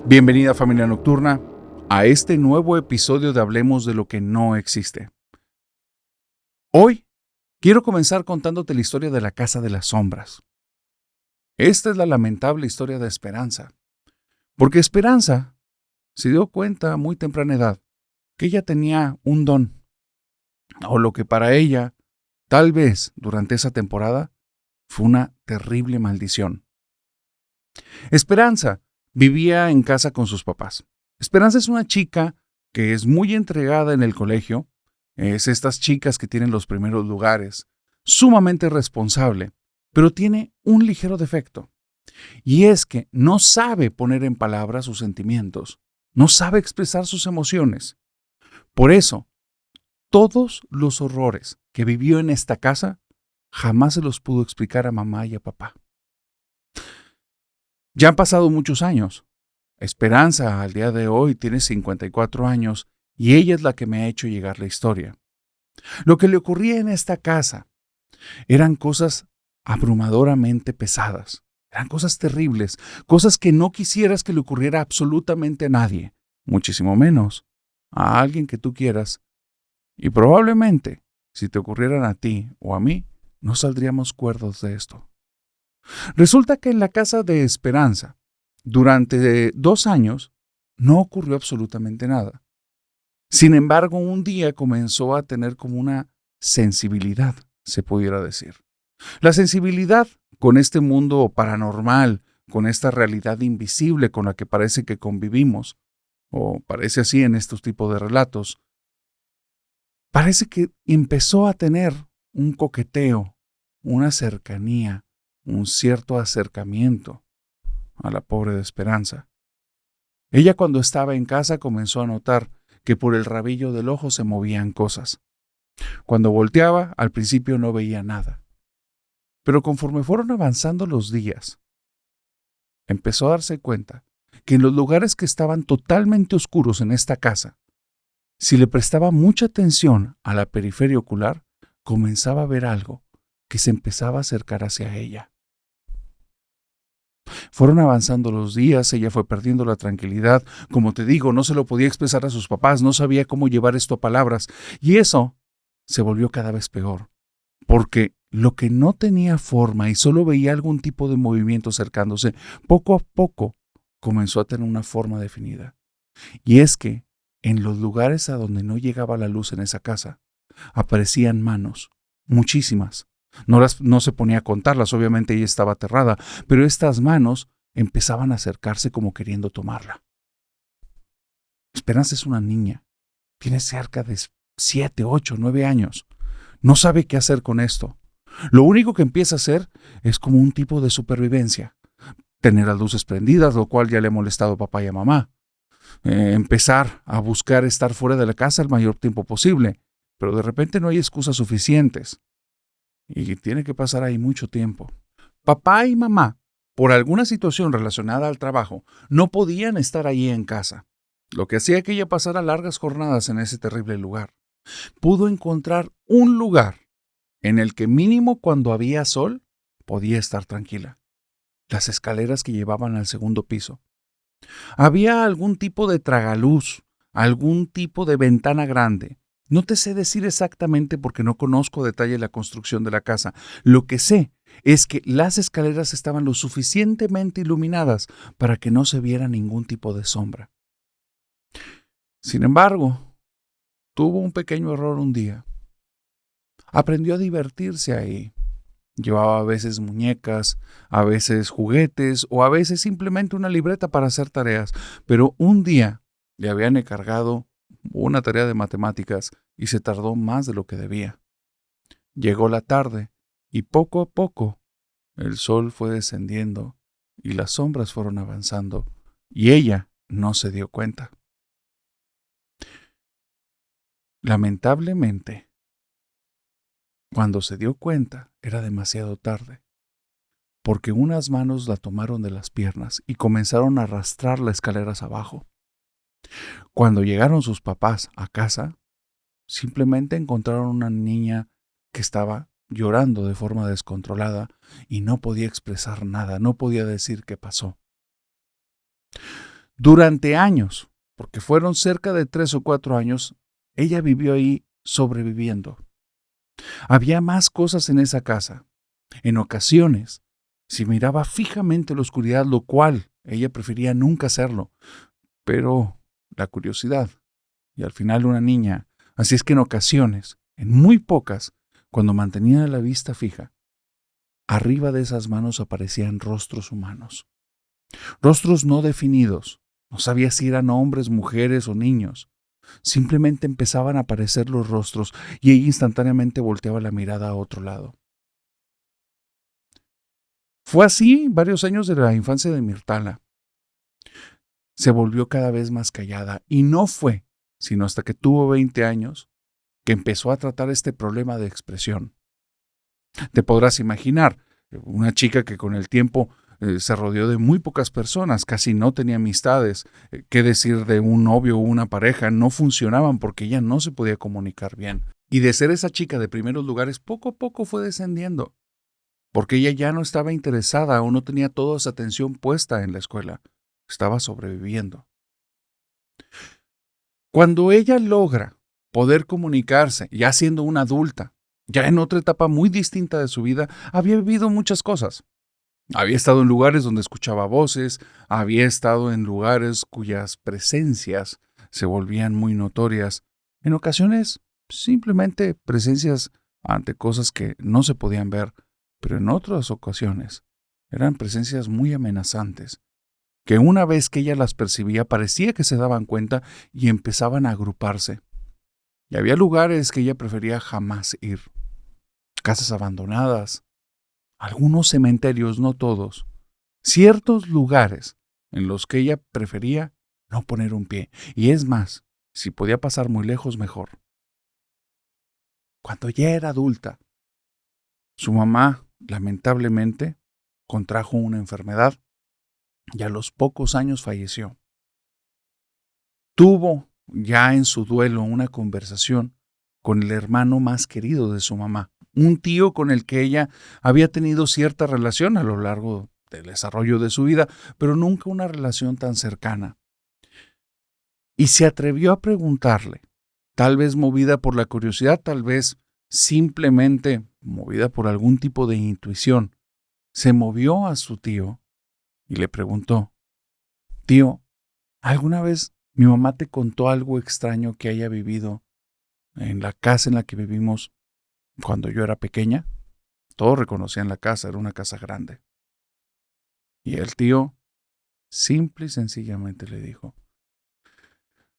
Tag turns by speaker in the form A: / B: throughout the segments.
A: Bienvenida, familia nocturna, a este nuevo episodio de Hablemos de lo que no existe. Hoy quiero comenzar contándote la historia de la Casa de las Sombras. Esta es la lamentable historia de Esperanza, porque Esperanza se dio cuenta a muy temprana edad que ella tenía un don, o lo que para ella, tal vez durante esa temporada, fue una terrible maldición. Esperanza vivía en casa con sus papás. Esperanza es una chica que es muy entregada en el colegio, es estas chicas que tienen los primeros lugares, sumamente responsable, pero tiene un ligero defecto, y es que no sabe poner en palabras sus sentimientos, no sabe expresar sus emociones. Por eso, todos los horrores que vivió en esta casa jamás se los pudo explicar a mamá y a papá. Ya han pasado muchos años. Esperanza al día de hoy tiene 54 años y ella es la que me ha hecho llegar la historia. Lo que le ocurría en esta casa eran cosas abrumadoramente pesadas, eran cosas terribles, cosas que no quisieras que le ocurriera absolutamente a nadie, muchísimo menos a alguien que tú quieras. Y probablemente, si te ocurrieran a ti o a mí, no saldríamos cuerdos de esto. Resulta que en la casa de Esperanza, durante 2 años, no ocurrió absolutamente nada. Sin embargo, un día comenzó a tener como una sensibilidad, se pudiera decir. La sensibilidad con este mundo paranormal, con esta realidad invisible con la que parece que convivimos, o parece así en estos tipos de relatos, parece que empezó a tener un coqueteo, una cercanía, un cierto acercamiento a la pobre de Esperanza. Ella, cuando estaba en casa, comenzó a notar que por el rabillo del ojo se movían cosas. Cuando volteaba, al principio no veía nada. Pero conforme fueron avanzando los días, empezó a darse cuenta que en los lugares que estaban totalmente oscuros en esta casa, si le prestaba mucha atención a la periferia ocular, comenzaba a ver algo que se empezaba a acercar hacia ella. Fueron avanzando los días, ella fue perdiendo la tranquilidad. Como te digo, no se lo podía expresar a sus papás, no sabía cómo llevar esto a palabras. Y eso se volvió cada vez peor, porque lo que no tenía forma y solo veía algún tipo de movimiento acercándose, poco a poco comenzó a tener una forma definida. Y es que en los lugares a donde no llegaba la luz en esa casa, aparecían manos, muchísimas. No se ponía a contarlas, obviamente ella estaba aterrada, pero estas manos empezaban a acercarse como queriendo tomarla. Esperanza es una niña, tiene cerca de 7, 8, 9 años. No sabe qué hacer con esto. Lo único que empieza a hacer es como un tipo de supervivencia. Tener las luces prendidas, lo cual ya le ha molestado a papá y a mamá. Empezar a buscar estar fuera de la casa el mayor tiempo posible, pero de repente no hay excusas suficientes. Y tiene que pasar ahí mucho tiempo. Papá y mamá, por alguna situación relacionada al trabajo, no podían estar allí en casa, lo que hacía que ella pasara largas jornadas en ese terrible lugar. Pudo encontrar un lugar en el que mínimo cuando había sol podía estar tranquila. Las escaleras que llevaban al segundo piso. Había algún tipo de tragaluz, algún tipo de ventana grande. No te sé decir exactamente porque no conozco a detalle la construcción de la casa. Lo que sé es que las escaleras estaban lo suficientemente iluminadas para que no se viera ningún tipo de sombra. Sin embargo, tuvo un pequeño error un día. Aprendió a divertirse ahí. Llevaba a veces muñecas, a veces juguetes o a veces simplemente una libreta para hacer tareas. Pero un día le habían encargado una tarea de matemáticas y se tardó más de lo que debía. Llegó la tarde y poco a poco el sol fue descendiendo y las sombras fueron avanzando y ella no se dio cuenta. Lamentablemente, cuando se dio cuenta era demasiado tarde, porque unas manos la tomaron de las piernas y comenzaron a arrastrarla escaleras abajo. Cuando llegaron sus papás a casa, simplemente encontraron una niña que estaba llorando de forma descontrolada y no podía expresar nada, no podía decir qué pasó. Durante años, porque fueron cerca de 3 o 4 años, ella vivió ahí sobreviviendo. Había más cosas en esa casa. En ocasiones, si miraba fijamente la oscuridad, lo cual ella prefería nunca hacerlo, pero la curiosidad, y al final una niña, así es que en ocasiones, en muy pocas, cuando mantenía la vista fija, arriba de esas manos aparecían rostros humanos. Rostros no definidos. No sabía si eran hombres, mujeres o niños. Simplemente empezaban a aparecer los rostros y ella instantáneamente volteaba la mirada a otro lado. Fue así varios años de la infancia de Mirtala. Se volvió cada vez más callada y no fue sino hasta que tuvo 20 años que empezó a tratar este problema de expresión. Te podrás imaginar, una chica que con el tiempo se rodeó de muy pocas personas, casi no tenía amistades, qué decir de un novio o una pareja, no funcionaban porque ella no se podía comunicar bien. Y de ser esa chica de primeros lugares, poco a poco fue descendiendo, porque ella ya no estaba interesada o no tenía toda esa atención puesta en la escuela, estaba sobreviviendo. Cuando ella logra poder comunicarse, ya siendo una adulta, ya en otra etapa muy distinta de su vida, había vivido muchas cosas. Había estado en lugares donde escuchaba voces, había estado en lugares cuyas presencias se volvían muy notorias. En ocasiones, simplemente presencias ante cosas que no se podían ver, pero en otras ocasiones eran presencias muy amenazantes, que una vez que ella las percibía parecía que se daban cuenta y empezaban a agruparse. Y había lugares que ella prefería jamás ir. Casas abandonadas, algunos cementerios, no todos, ciertos lugares en los que ella prefería no poner un pie. Y es más, si podía pasar muy lejos, mejor. Cuando ya era adulta, su mamá, lamentablemente, contrajo una enfermedad y a los pocos años falleció. Tuvo ya en su duelo una conversación con el hermano más querido de su mamá, un tío con el que ella había tenido cierta relación a lo largo del desarrollo de su vida, pero nunca una relación tan cercana. Y se atrevió a preguntarle, tal vez movida por la curiosidad, tal vez simplemente movida por algún tipo de intuición, se movió a su tío y le preguntó, tío, ¿alguna vez mi mamá te contó algo extraño que haya vivido en la casa en la que vivimos cuando yo era pequeña? Todos reconocían la casa, era una casa grande. Y el tío simple y sencillamente le dijo,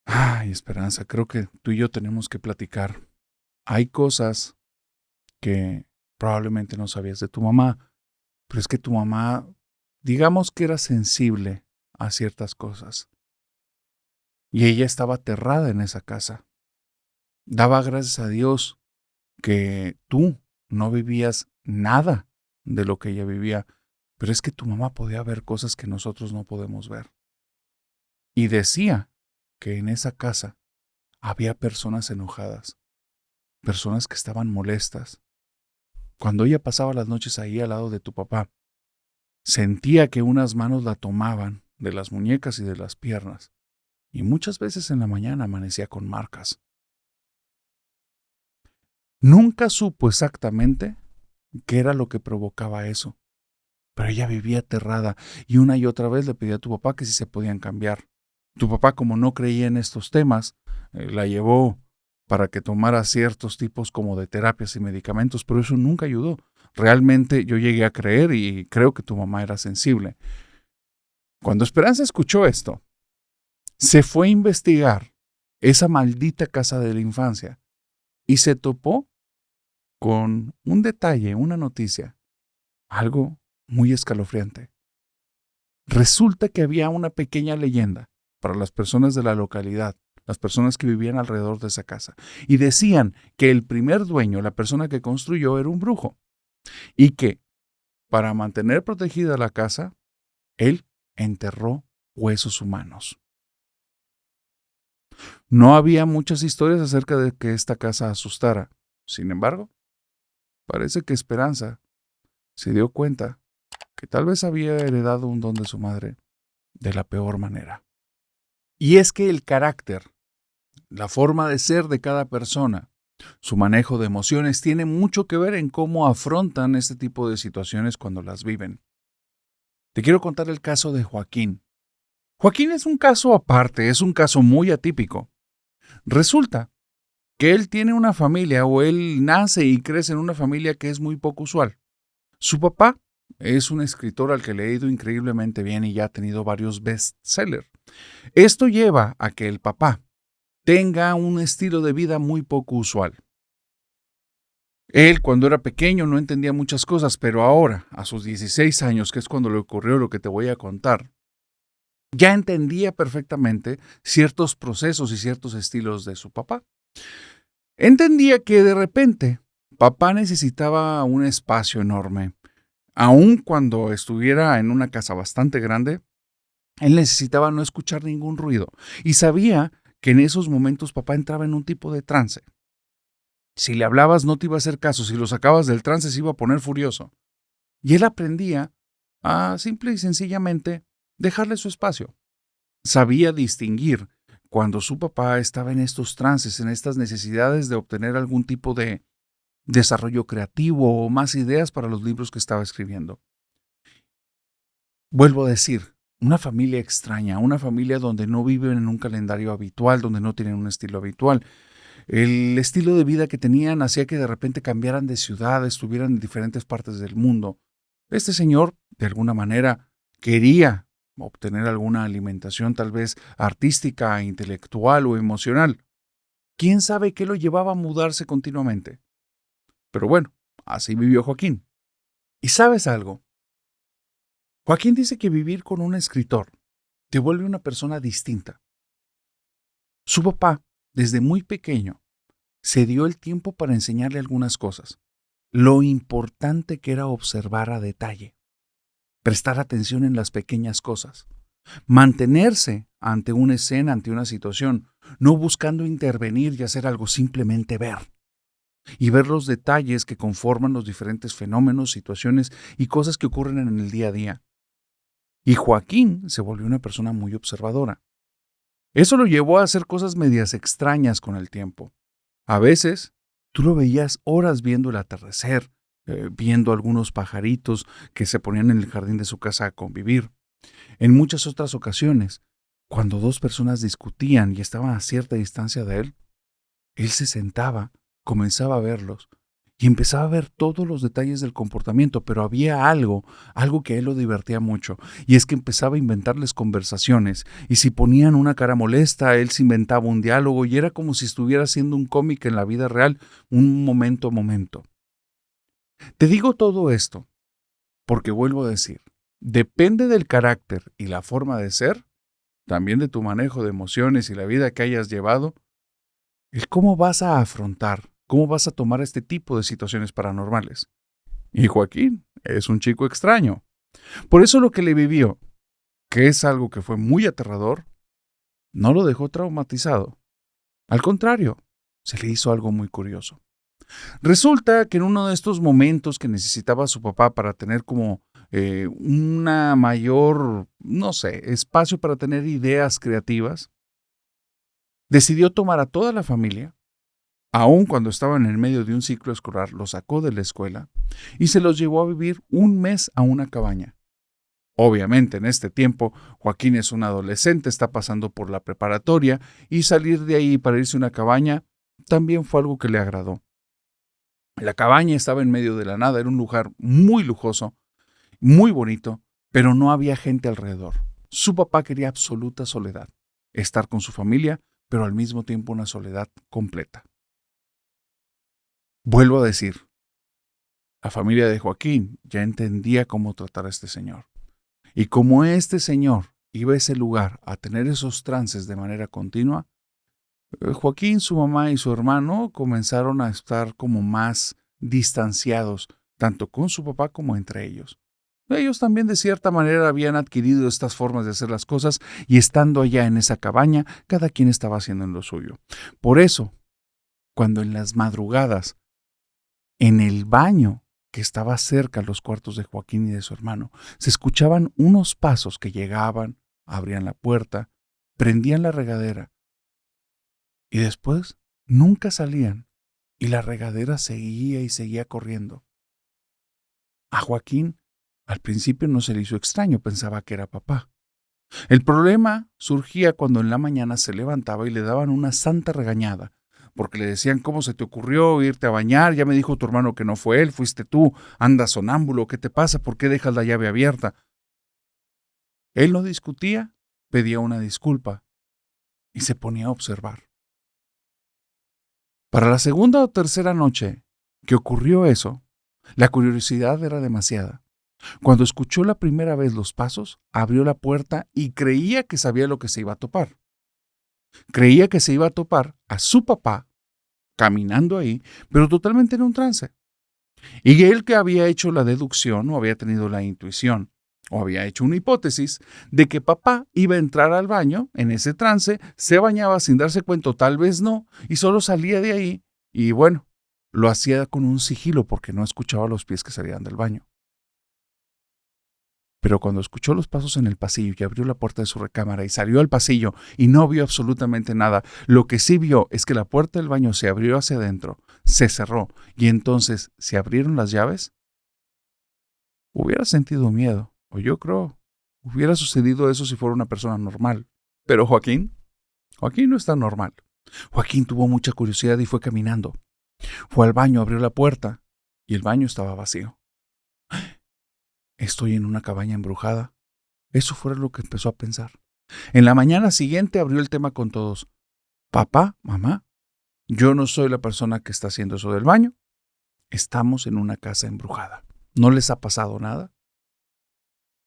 A: ay, Esperanza, creo que tú y yo tenemos que platicar. Hay cosas que probablemente no sabías de tu mamá, pero es que tu mamá, digamos que era sensible a ciertas cosas. Y ella estaba aterrada en esa casa. Daba gracias a Dios que tú no vivías nada de lo que ella vivía, pero es que tu mamá podía ver cosas que nosotros no podemos ver. Y decía que en esa casa había personas enojadas, personas que estaban molestas. Cuando ella pasaba las noches ahí al lado de tu papá, sentía que unas manos la tomaban de las muñecas y de las piernas, y muchas veces en la mañana amanecía con marcas. Nunca supo exactamente qué era lo que provocaba eso, pero ella vivía aterrada y una y otra vez le pedía a tu papá que si se podían cambiar. Tu papá, como no creía en estos temas, la llevó para que tomara ciertos tipos como de terapias y medicamentos, pero eso nunca ayudó. Realmente yo llegué a creer y creo que tu mamá era sensible. Cuando Esperanza escuchó esto, se fue a investigar esa maldita casa de la infancia y se topó con un detalle, una noticia, algo muy escalofriante. Resulta que había una pequeña leyenda para las personas de la localidad, las personas que vivían alrededor de esa casa, y decían que el primer dueño, la persona que construyó, era un brujo, y que, para mantener protegida la casa, él enterró huesos humanos. No había muchas historias acerca de que esta casa asustara. Sin embargo, parece que Esperanza se dio cuenta que tal vez había heredado un don de su madre de la peor manera. Y es que el carácter, la forma de ser de cada persona, su manejo de emociones tiene mucho que ver en cómo afrontan este tipo de situaciones cuando las viven. Te quiero contar el caso de Joaquín. Joaquín es un caso aparte, es un caso muy atípico. Resulta que él tiene una familia o él nace y crece en una familia que es muy poco usual. Su papá es un escritor al que le ha ido increíblemente bien y ya ha tenido varios bestsellers. Esto lleva a que el papá tenga un estilo de vida muy poco usual. Él, cuando era pequeño, no entendía muchas cosas, pero ahora, a sus 16 años, que es cuando le ocurrió lo que te voy a contar, ya entendía perfectamente ciertos procesos y ciertos estilos de su papá. Entendía que de repente papá necesitaba un espacio enorme. Aun cuando estuviera en una casa bastante grande, él necesitaba no escuchar ningún ruido y sabía que en esos momentos papá entraba en un tipo de trance. Si le hablabas no te iba a hacer caso, si lo sacabas del trance se iba a poner furioso. Y él aprendía a simple y sencillamente dejarle su espacio. Sabía distinguir cuando su papá estaba en estos trances, en estas necesidades de obtener algún tipo de desarrollo creativo o más ideas para los libros que estaba escribiendo. Vuelvo a decir, una familia extraña, una familia donde no viven en un calendario habitual, donde no tienen un estilo habitual. El estilo de vida que tenían hacía que de repente cambiaran de ciudad, estuvieran en diferentes partes del mundo. Este señor, de alguna manera, quería obtener alguna alimentación tal vez artística, intelectual o emocional. ¿Quién sabe qué lo llevaba a mudarse continuamente? Pero bueno, así vivió Joaquín. ¿Y sabes algo? Joaquín dice que vivir con un escritor te vuelve una persona distinta. Su papá, desde muy pequeño, se dio el tiempo para enseñarle algunas cosas. Lo importante que era observar a detalle, prestar atención en las pequeñas cosas, mantenerse ante una escena, ante una situación, no buscando intervenir y hacer algo, simplemente ver. Y ver los detalles que conforman los diferentes fenómenos, situaciones y cosas que ocurren en el día a día. Y Joaquín se volvió una persona muy observadora. Eso lo llevó a hacer cosas medias extrañas con el tiempo. A veces, tú lo veías horas viendo el atardecer, viendo algunos pajaritos que se ponían en el jardín de su casa a convivir. En muchas otras ocasiones, cuando dos personas discutían y estaban a cierta distancia de él se sentaba, comenzaba a verlos y empezaba a ver todos los detalles del comportamiento, pero había algo que a él lo divertía mucho, y es que empezaba a inventarles conversaciones, y si ponían una cara molesta, él se inventaba un diálogo, y era como si estuviera haciendo un cómic en la vida real, un momento a momento. Te digo todo esto porque vuelvo a decir, depende del carácter y la forma de ser, también de tu manejo de emociones y la vida que hayas llevado, el cómo vas a afrontar, cómo vas a tomar este tipo de situaciones paranormales. Y Joaquín es un chico extraño. Por eso lo que le vivió, que es algo que fue muy aterrador, no lo dejó traumatizado. Al contrario, se le hizo algo muy curioso. Resulta que en uno de estos momentos que necesitaba su papá para tener como una mayor, no sé, espacio para tener ideas creativas, decidió tomar a toda la familia, aun cuando estaban en medio de un ciclo escolar, los sacó de la escuela y se los llevó a vivir un mes a una cabaña. Obviamente en este tiempo Joaquín es un adolescente, está pasando por la preparatoria y salir de ahí para irse a una cabaña también fue algo que le agradó. La cabaña estaba en medio de la nada, era un lugar muy lujoso, muy bonito, pero no había gente alrededor. Su papá quería absoluta soledad, estar con su familia, pero al mismo tiempo una soledad completa. Vuelvo a decir, la familia de Joaquín ya entendía cómo tratar a este señor. Y como este señor iba a ese lugar a tener esos trances de manera continua, Joaquín, su mamá y su hermano comenzaron a estar como más distanciados, tanto con su papá como entre ellos. Ellos también de cierta manera habían adquirido estas formas de hacer las cosas y estando allá en esa cabaña, cada quien estaba haciendo en lo suyo. Por eso, cuando en las madrugadas, en el baño que estaba cerca a los cuartos de Joaquín y de su hermano, se escuchaban unos pasos que llegaban, abrían la puerta prendían la regadera y después nunca salían y la regadera seguía y seguía corriendo. A Joaquín al principio no se le hizo extraño, pensaba que era papá. El problema surgía cuando en la mañana se levantaba y le daban una santa regañada, porque le decían: ¿cómo se te ocurrió irte a bañar? Ya me dijo tu hermano que no fue él, fuiste tú, andas sonámbulo, ¿qué te pasa? ¿Por qué dejas la llave abierta? Él no discutía, pedía una disculpa y se ponía a observar. Para la segunda o tercera noche que ocurrió eso, la curiosidad era demasiada. Cuando escuchó la primera vez los pasos, abrió la puerta y creía que sabía lo que se iba a topar. Creía que se iba a topar a su papá caminando ahí, pero totalmente en un trance. Y él, que había hecho la deducción o había tenido la intuición o había hecho una hipótesis de que papá iba a entrar al baño en ese trance, se bañaba sin darse cuenta, o tal vez no, y solo salía de ahí y bueno, lo hacía con un sigilo porque no escuchaba los pies que salían del baño. Pero cuando escuchó los pasos en el pasillo y abrió la puerta de su recámara y salió al pasillo y no vio absolutamente nada, lo que sí vio es que la puerta del baño se abrió hacia adentro, se cerró y entonces se abrieron las llaves, hubiera sentido miedo, o yo creo, hubiera sucedido eso si fuera una persona normal. Pero Joaquín no está normal. Joaquín tuvo mucha curiosidad y fue caminando. Fue al baño, abrió la puerta y el baño estaba vacío. Estoy en una cabaña embrujada. Eso fue lo que empezó a pensar. En la mañana siguiente abrió el tema con todos. Papá, mamá, yo no soy la persona que está haciendo eso del baño. Estamos en una casa embrujada. ¿No les ha pasado nada?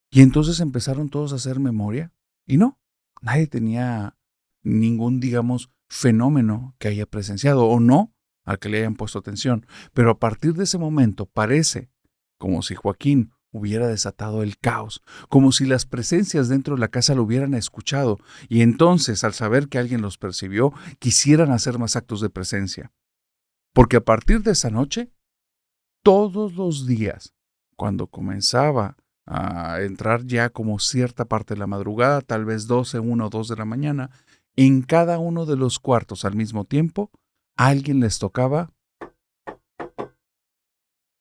A: Y entonces empezaron todos a hacer memoria. Y no, nadie tenía ningún, digamos, fenómeno que haya presenciado o no al que le hayan puesto atención. Pero a partir de ese momento parece como si Joaquín hubiera desatado el caos, como si las presencias dentro de la casa lo hubieran escuchado y entonces, al saber que alguien los percibió, quisieran hacer más actos de presencia. Porque a partir de esa noche, todos los días, cuando comenzaba a entrar ya como cierta parte de la madrugada, tal vez 12, 1 o 2 de la mañana, en cada uno de los cuartos al mismo tiempo, alguien les tocaba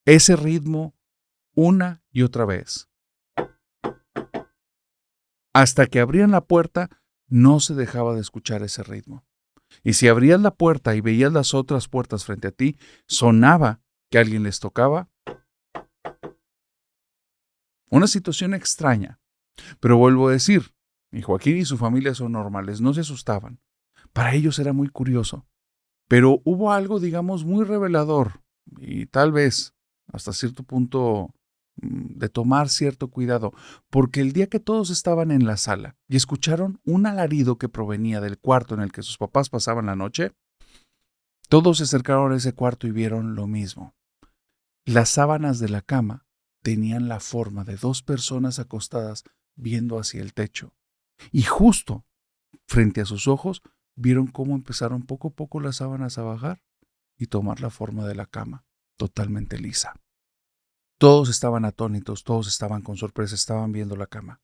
A: ese ritmo una y otra vez. Hasta que abrían la puerta, no se dejaba de escuchar ese ritmo. Y si abrías la puerta y veías las otras puertas frente a ti, sonaba que alguien les tocaba. Una situación extraña. Pero vuelvo a decir, y Joaquín y su familia son normales, no se asustaban. Para ellos era muy curioso. Pero hubo algo, digamos, muy revelador y tal vez hasta cierto punto de tomar cierto cuidado, porque el día que todos estaban en la sala y escucharon un alarido que provenía del cuarto en el que sus papás pasaban la noche, todos se acercaron a ese cuarto y vieron lo mismo. Las sábanas de la cama tenían la forma de dos personas acostadas viendo hacia el techo. Y justo frente a sus ojos vieron cómo empezaron poco a poco las sábanas a bajar y tomar la forma de la cama, totalmente lisa. Todos estaban atónitos, todos estaban con sorpresa, estaban viendo la cama.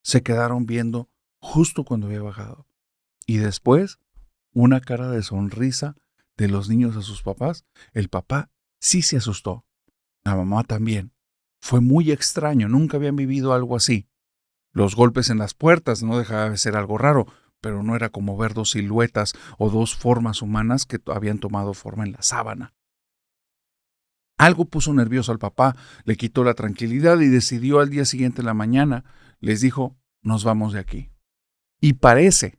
A: Se quedaron viendo justo cuando había bajado. Y después, una cara de sonrisa de los niños a sus papás. El papá sí se asustó. La mamá también. Fue muy extraño, nunca habían vivido algo así. Los golpes en las puertas no dejaba de ser algo raro, pero no era como ver dos siluetas o dos formas humanas que habían tomado forma en la sábana. Algo puso nervioso al papá, le quitó la tranquilidad y decidió al día siguiente en la mañana, les dijo, nos vamos de aquí. Y parece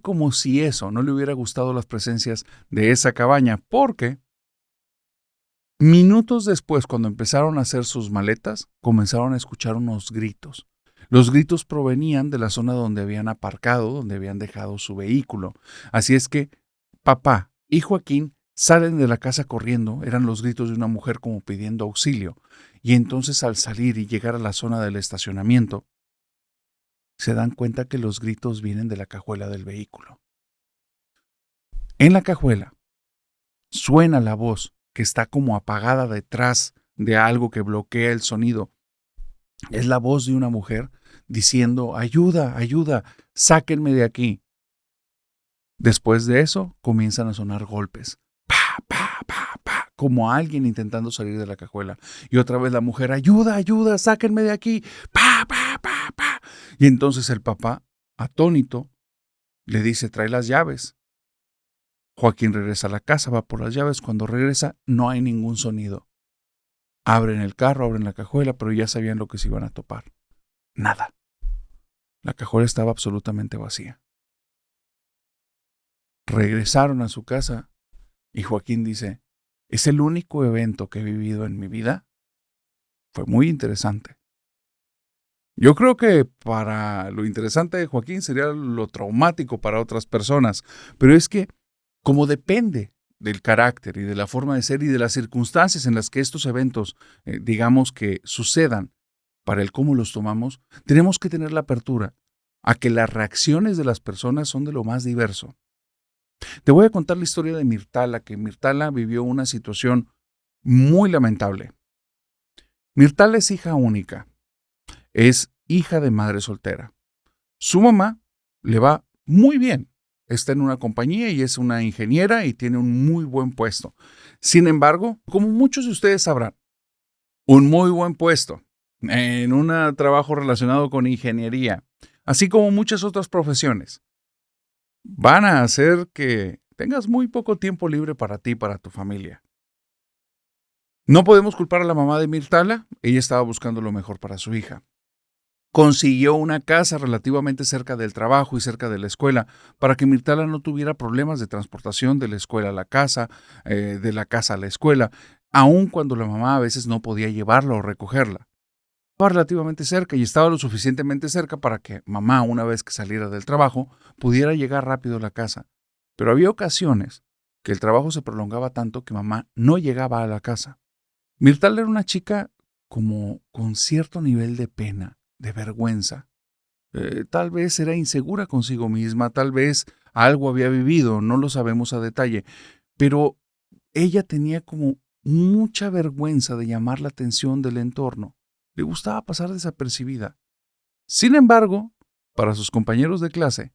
A: como si eso no le hubiera gustado las presencias de esa cabaña, porque minutos después, cuando empezaron a hacer sus maletas, comenzaron a escuchar unos gritos. Los gritos provenían de la zona donde habían aparcado, donde habían dejado su vehículo. Así es que papá y Joaquín salen de la casa corriendo, eran los gritos de una mujer como pidiendo auxilio. Y entonces al salir y llegar a la zona del estacionamiento, se dan cuenta que los gritos vienen de la cajuela del vehículo. En la cajuela suena la voz que está como apagada detrás de algo que bloquea el sonido. Es la voz de una mujer diciendo, ayuda, ayuda, sáquenme de aquí. Después de eso, comienzan a sonar golpes. Pa, pa, pa, pa, como alguien intentando salir de la cajuela. Y otra vez la mujer, ayuda, ayuda, sáquenme de aquí. Pa, pa, pa, pa. Y entonces el papá, atónito, le dice, trae las llaves. Joaquín regresa a la casa, va por las llaves. Cuando regresa, no hay ningún sonido. Abren el carro, abren la cajuela, pero ya sabían lo que se iban a topar. Nada. La cajuela estaba absolutamente vacía. Regresaron a su casa y Joaquín dice, es el único evento que he vivido en mi vida. Fue muy interesante. Yo creo que para lo interesante de Joaquín sería lo traumático para otras personas, pero es que como depende del carácter y de la forma de ser y de las circunstancias en las que estos eventos, digamos que sucedan, para el cómo los tomamos, tenemos que tener la apertura a que las reacciones de las personas son de lo más diverso. Te voy a contar la historia de Mirtala, que Mirtala vivió una situación muy lamentable. Mirtala es hija única, es hija de madre soltera. Su mamá le va muy bien, está en una compañía y es una ingeniera y tiene un muy buen puesto. Sin embargo, como muchos de ustedes sabrán, un muy buen puesto en un trabajo relacionado con ingeniería, así como muchas otras profesiones, van a hacer que tengas muy poco tiempo libre para ti y para tu familia. No podemos culpar a la mamá de Mirtala, ella estaba buscando lo mejor para su hija. Consiguió una casa relativamente cerca del trabajo y cerca de la escuela para que Mirtala no tuviera problemas de transportación de la escuela a la casa, de la casa a la escuela, aun cuando la mamá a veces no podía llevarla o recogerla. Estaba relativamente cerca y estaba lo suficientemente cerca para que mamá, una vez que saliera del trabajo, pudiera llegar rápido a la casa. Pero había ocasiones que el trabajo se prolongaba tanto que mamá no llegaba a la casa. Mirtala era una chica como con cierto nivel de pena, de vergüenza. Tal vez era insegura consigo misma, tal vez algo había vivido, no lo sabemos a detalle, pero ella tenía como mucha vergüenza de llamar la atención del entorno. Le gustaba pasar desapercibida. Sin embargo, para sus compañeros de clase,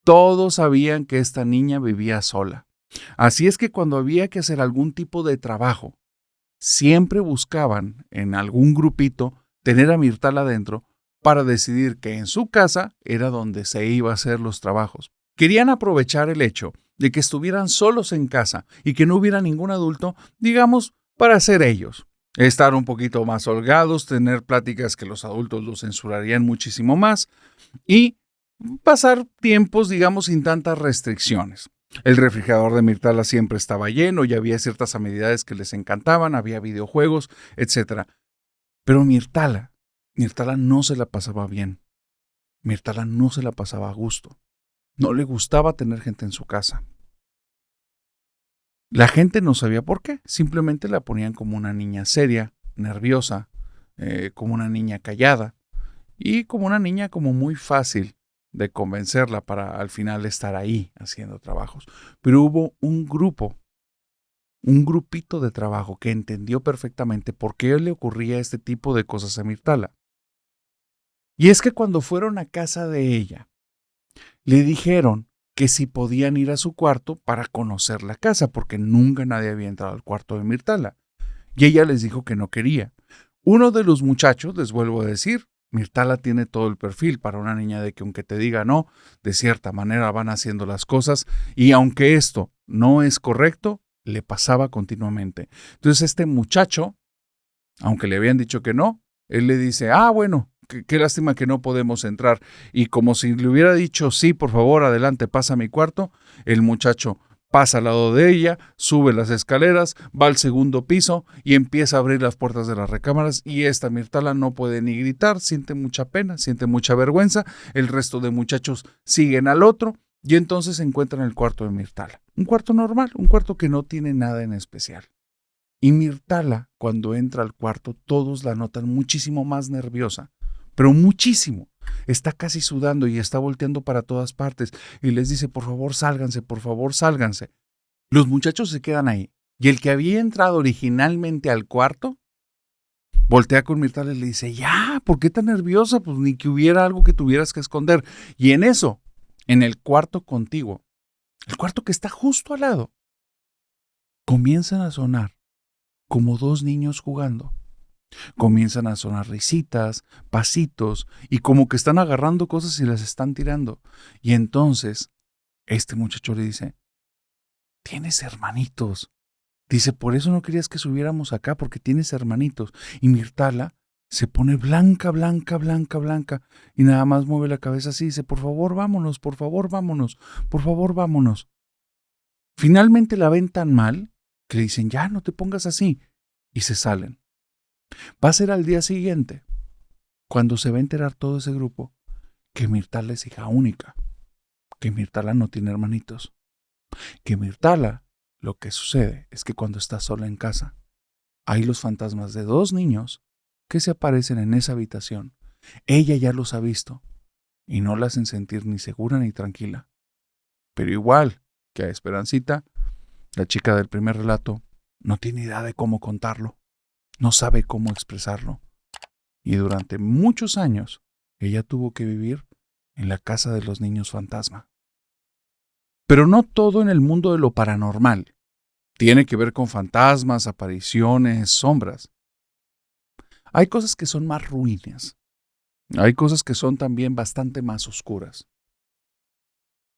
A: todos sabían que esta niña vivía sola. Así es que cuando había que hacer algún tipo de trabajo, siempre buscaban en algún grupito tener a Mirtala adentro para decidir que en su casa era donde se iba a hacer los trabajos. Querían aprovechar el hecho de que estuvieran solos en casa y que no hubiera ningún adulto, digamos, para ser ellos. Estar un poquito más holgados, tener pláticas que los adultos los censurarían muchísimo más y pasar tiempos, digamos, sin tantas restricciones. El refrigerador de Mirtala siempre estaba lleno y había ciertas amenidades que les encantaban, había videojuegos, etc. Pero Mirtala no se la pasaba bien. Mirtala no se la pasaba a gusto. No le gustaba tener gente en su casa. La gente no sabía por qué, simplemente la ponían como una niña seria, nerviosa, como una niña callada y como una niña como muy fácil de convencerla para al final estar ahí haciendo trabajos. Pero hubo un grupito de trabajo que entendió perfectamente por qué le ocurría este tipo de cosas a Mirtala. Y es que cuando fueron a casa de ella, le dijeron que si podían ir a su cuarto para conocer la casa, porque nunca nadie había entrado al cuarto de Mirtala. Y ella les dijo que no quería. Uno de los muchachos, les vuelvo a decir, Mirtala tiene todo el perfil para una niña de que aunque te diga no, de cierta manera van haciendo las cosas y aunque esto no es correcto, le pasaba continuamente. Entonces este muchacho, aunque le habían dicho que no, él le dice, bueno, qué lástima que no podemos entrar. Y como si le hubiera dicho, sí, por favor, adelante, pasa a mi cuarto, el muchacho pasa al lado de ella, sube las escaleras, va al segundo piso y empieza a abrir las puertas de las recámaras y esta Mirtala no puede ni gritar, siente mucha pena, siente mucha vergüenza, el resto de muchachos siguen al otro y entonces se encuentran en el cuarto de Mirtala. Un cuarto normal, un cuarto que no tiene nada en especial. Y Mirtala, cuando entra al cuarto, todos la notan muchísimo más nerviosa, pero muchísimo. Está casi sudando y está volteando para todas partes y les dice, por favor, sálganse, por favor, sálganse. Los muchachos se quedan ahí y el que había entrado originalmente al cuarto Voltea con Mirtala y le dice, ya, ¿por qué tan nerviosa? Pues ni que hubiera algo que tuvieras que esconder. Y en eso, en el cuarto contiguo, el cuarto que está justo al lado, comienzan a sonar como dos niños jugando. Comienzan a sonar risitas, pasitos, y como que están agarrando cosas y las están tirando. Y entonces, este muchacho le dice, tienes hermanitos. Dice, por eso no querías que subiéramos acá, porque tienes hermanitos. Y Mirtala se pone blanca, blanca, blanca, blanca, y nada más mueve la cabeza así, dice, por favor, vámonos, por favor, vámonos, por favor, vámonos. Finalmente la ven tan mal que le dicen, ya, no te pongas así, y se salen. Va a ser al día siguiente, cuando se va a enterar todo ese grupo, que Mirtala es hija única, que Mirtala no tiene hermanitos, que Mirtala, lo que sucede es que cuando está sola en casa, hay los fantasmas de dos niños que se aparecen en esa habitación. Ella ya los ha visto y no la hacen sentir ni segura ni tranquila. Pero igual que a Esperancita, la chica del primer relato no tiene idea de cómo contarlo, no sabe cómo expresarlo. Y durante muchos años, ella tuvo que vivir en la casa de los niños fantasma. Pero no todo en el mundo de lo paranormal tiene que ver con fantasmas, apariciones, sombras. Hay cosas que son más ruines. Hay cosas que son también bastante más oscuras.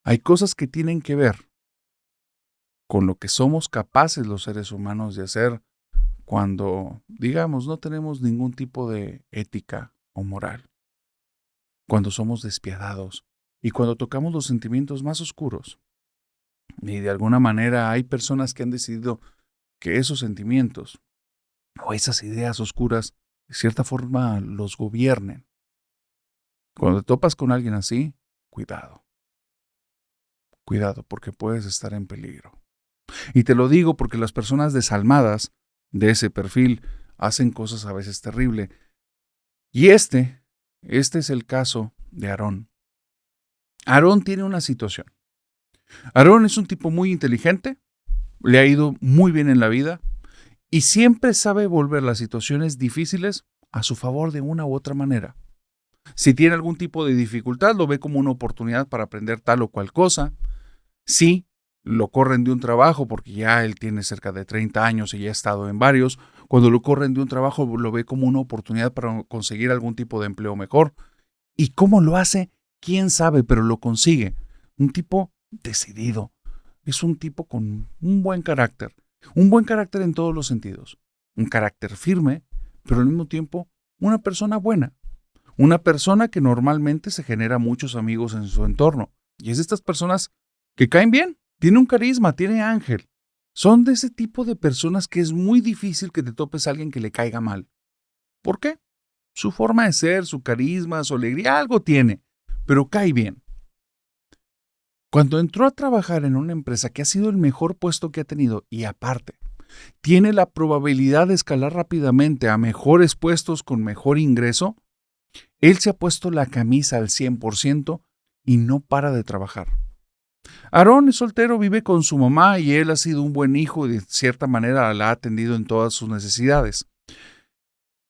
A: Hay cosas que tienen que ver con lo que somos capaces los seres humanos de hacer cuando, digamos, no tenemos ningún tipo de ética o moral. Cuando somos despiadados y cuando tocamos los sentimientos más oscuros. Y de alguna manera hay personas que han decidido que esos sentimientos o esas ideas oscuras de cierta forma los gobiernen. Cuando te topas con alguien así, cuidado. Cuidado, porque puedes estar en peligro. Y te lo digo porque las personas desalmadas de ese perfil hacen cosas a veces terribles. Y este es el caso de Aarón. Aarón tiene una situación. Aarón es un tipo muy inteligente, le ha ido muy bien en la vida y siempre sabe volver las situaciones difíciles a su favor de una u otra manera. Si tiene algún tipo de dificultad, lo ve como una oportunidad para aprender tal o cual cosa. Si lo corren de un trabajo, porque ya él tiene cerca de 30 años y ya ha estado en varios, cuando lo corren de un trabajo lo ve como una oportunidad para conseguir algún tipo de empleo mejor. ¿Y cómo lo hace? ¿Quién sabe? Pero lo consigue. Un tipo decidido. Es un tipo con un buen carácter en todos los sentidos. Un carácter firme, pero al mismo tiempo una persona buena. Una persona que normalmente se genera muchos amigos en su entorno. Y es de estas personas que caen bien, tiene un carisma, tiene ángel. Son de ese tipo de personas que es muy difícil que te topes a alguien que le caiga mal. ¿Por qué? Su forma de ser, su carisma, su alegría, algo tiene, pero cae bien. Cuando entró a trabajar en una empresa que ha sido el mejor puesto que ha tenido y aparte, tiene la probabilidad de escalar rápidamente a mejores puestos con mejor ingreso, él se ha puesto la camisa al 100% y no para de trabajar. Aarón es soltero, vive con su mamá y él ha sido un buen hijo y de cierta manera la ha atendido en todas sus necesidades.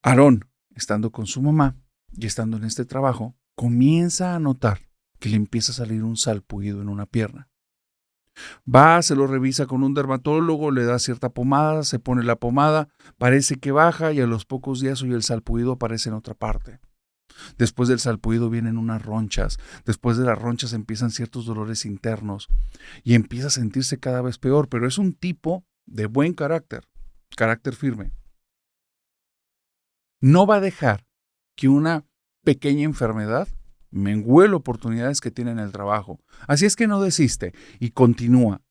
A: Aarón, estando con su mamá y estando en este trabajo, comienza a notar que le empieza a salir un salpullido en una pierna. Va, se lo revisa con un dermatólogo, le da cierta pomada, se pone la pomada, parece que baja y a los pocos días el salpullido aparece en otra parte. Después del salpullido vienen unas ronchas, después de las ronchas empiezan ciertos dolores internos y empieza a sentirse cada vez peor, pero es un tipo de buen carácter firme. No va a dejar que una pequeña enfermedad mengué las oportunidades que tiene en el trabajo. Así es que no desiste y continúa.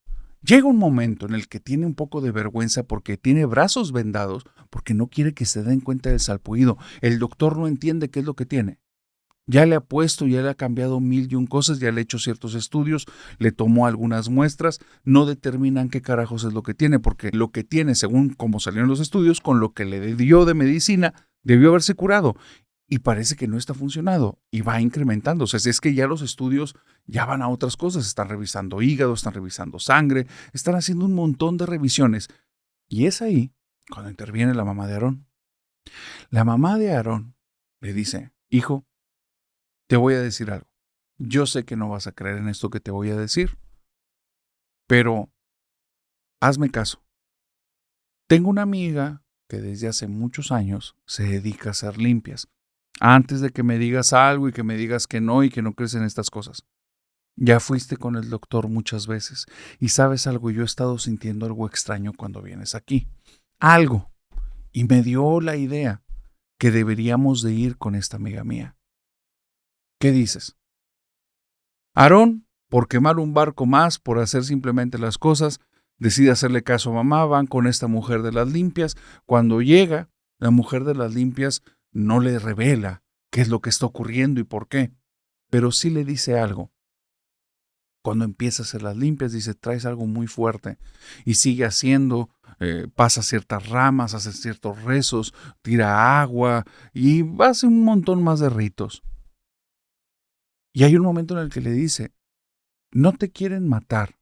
A: Llega un momento en el que tiene un poco de vergüenza porque tiene brazos vendados porque no quiere que se den cuenta del salpullido. El doctor no entiende qué es lo que tiene. Ya le ha puesto, ya le ha cambiado 1001 cosas, ya le ha hecho ciertos estudios, le tomó algunas muestras, no determinan qué carajos es lo que tiene, porque lo que tiene, según como salieron los estudios, con lo que le dio de medicina, debió haberse curado. Y parece que no está funcionando y va incrementándose. Es que ya los estudios ya van a otras cosas. Están revisando hígado, están revisando sangre, están haciendo un montón de revisiones. Y es ahí cuando interviene la mamá de Aarón. La mamá de Aarón le dice, hijo, te voy a decir algo. Yo sé que no vas a creer en esto que te voy a decir, pero hazme caso. Tengo una amiga que desde hace muchos años se dedica a hacer limpias. Antes de que me digas algo y que me digas que no y que no crees en estas cosas. Ya fuiste con el doctor muchas veces y sabes algo, yo he estado sintiendo algo extraño cuando vienes aquí. Algo. Y me dio la idea que deberíamos de ir con esta amiga mía. ¿Qué dices? Aarón, por quemar un barco más, por hacer simplemente las cosas, decide hacerle caso a mamá, van con esta mujer de las limpias. Cuando llega, la mujer de las limpias no le revela qué es lo que está ocurriendo y por qué, pero sí le dice algo. Cuando empieza a hacer las limpias, dice, traes algo muy fuerte. Y sigue haciendo, pasa ciertas ramas, hace ciertos rezos, tira agua y hace un montón más de ritos. Y hay un momento en el que le dice, no te quieren matar,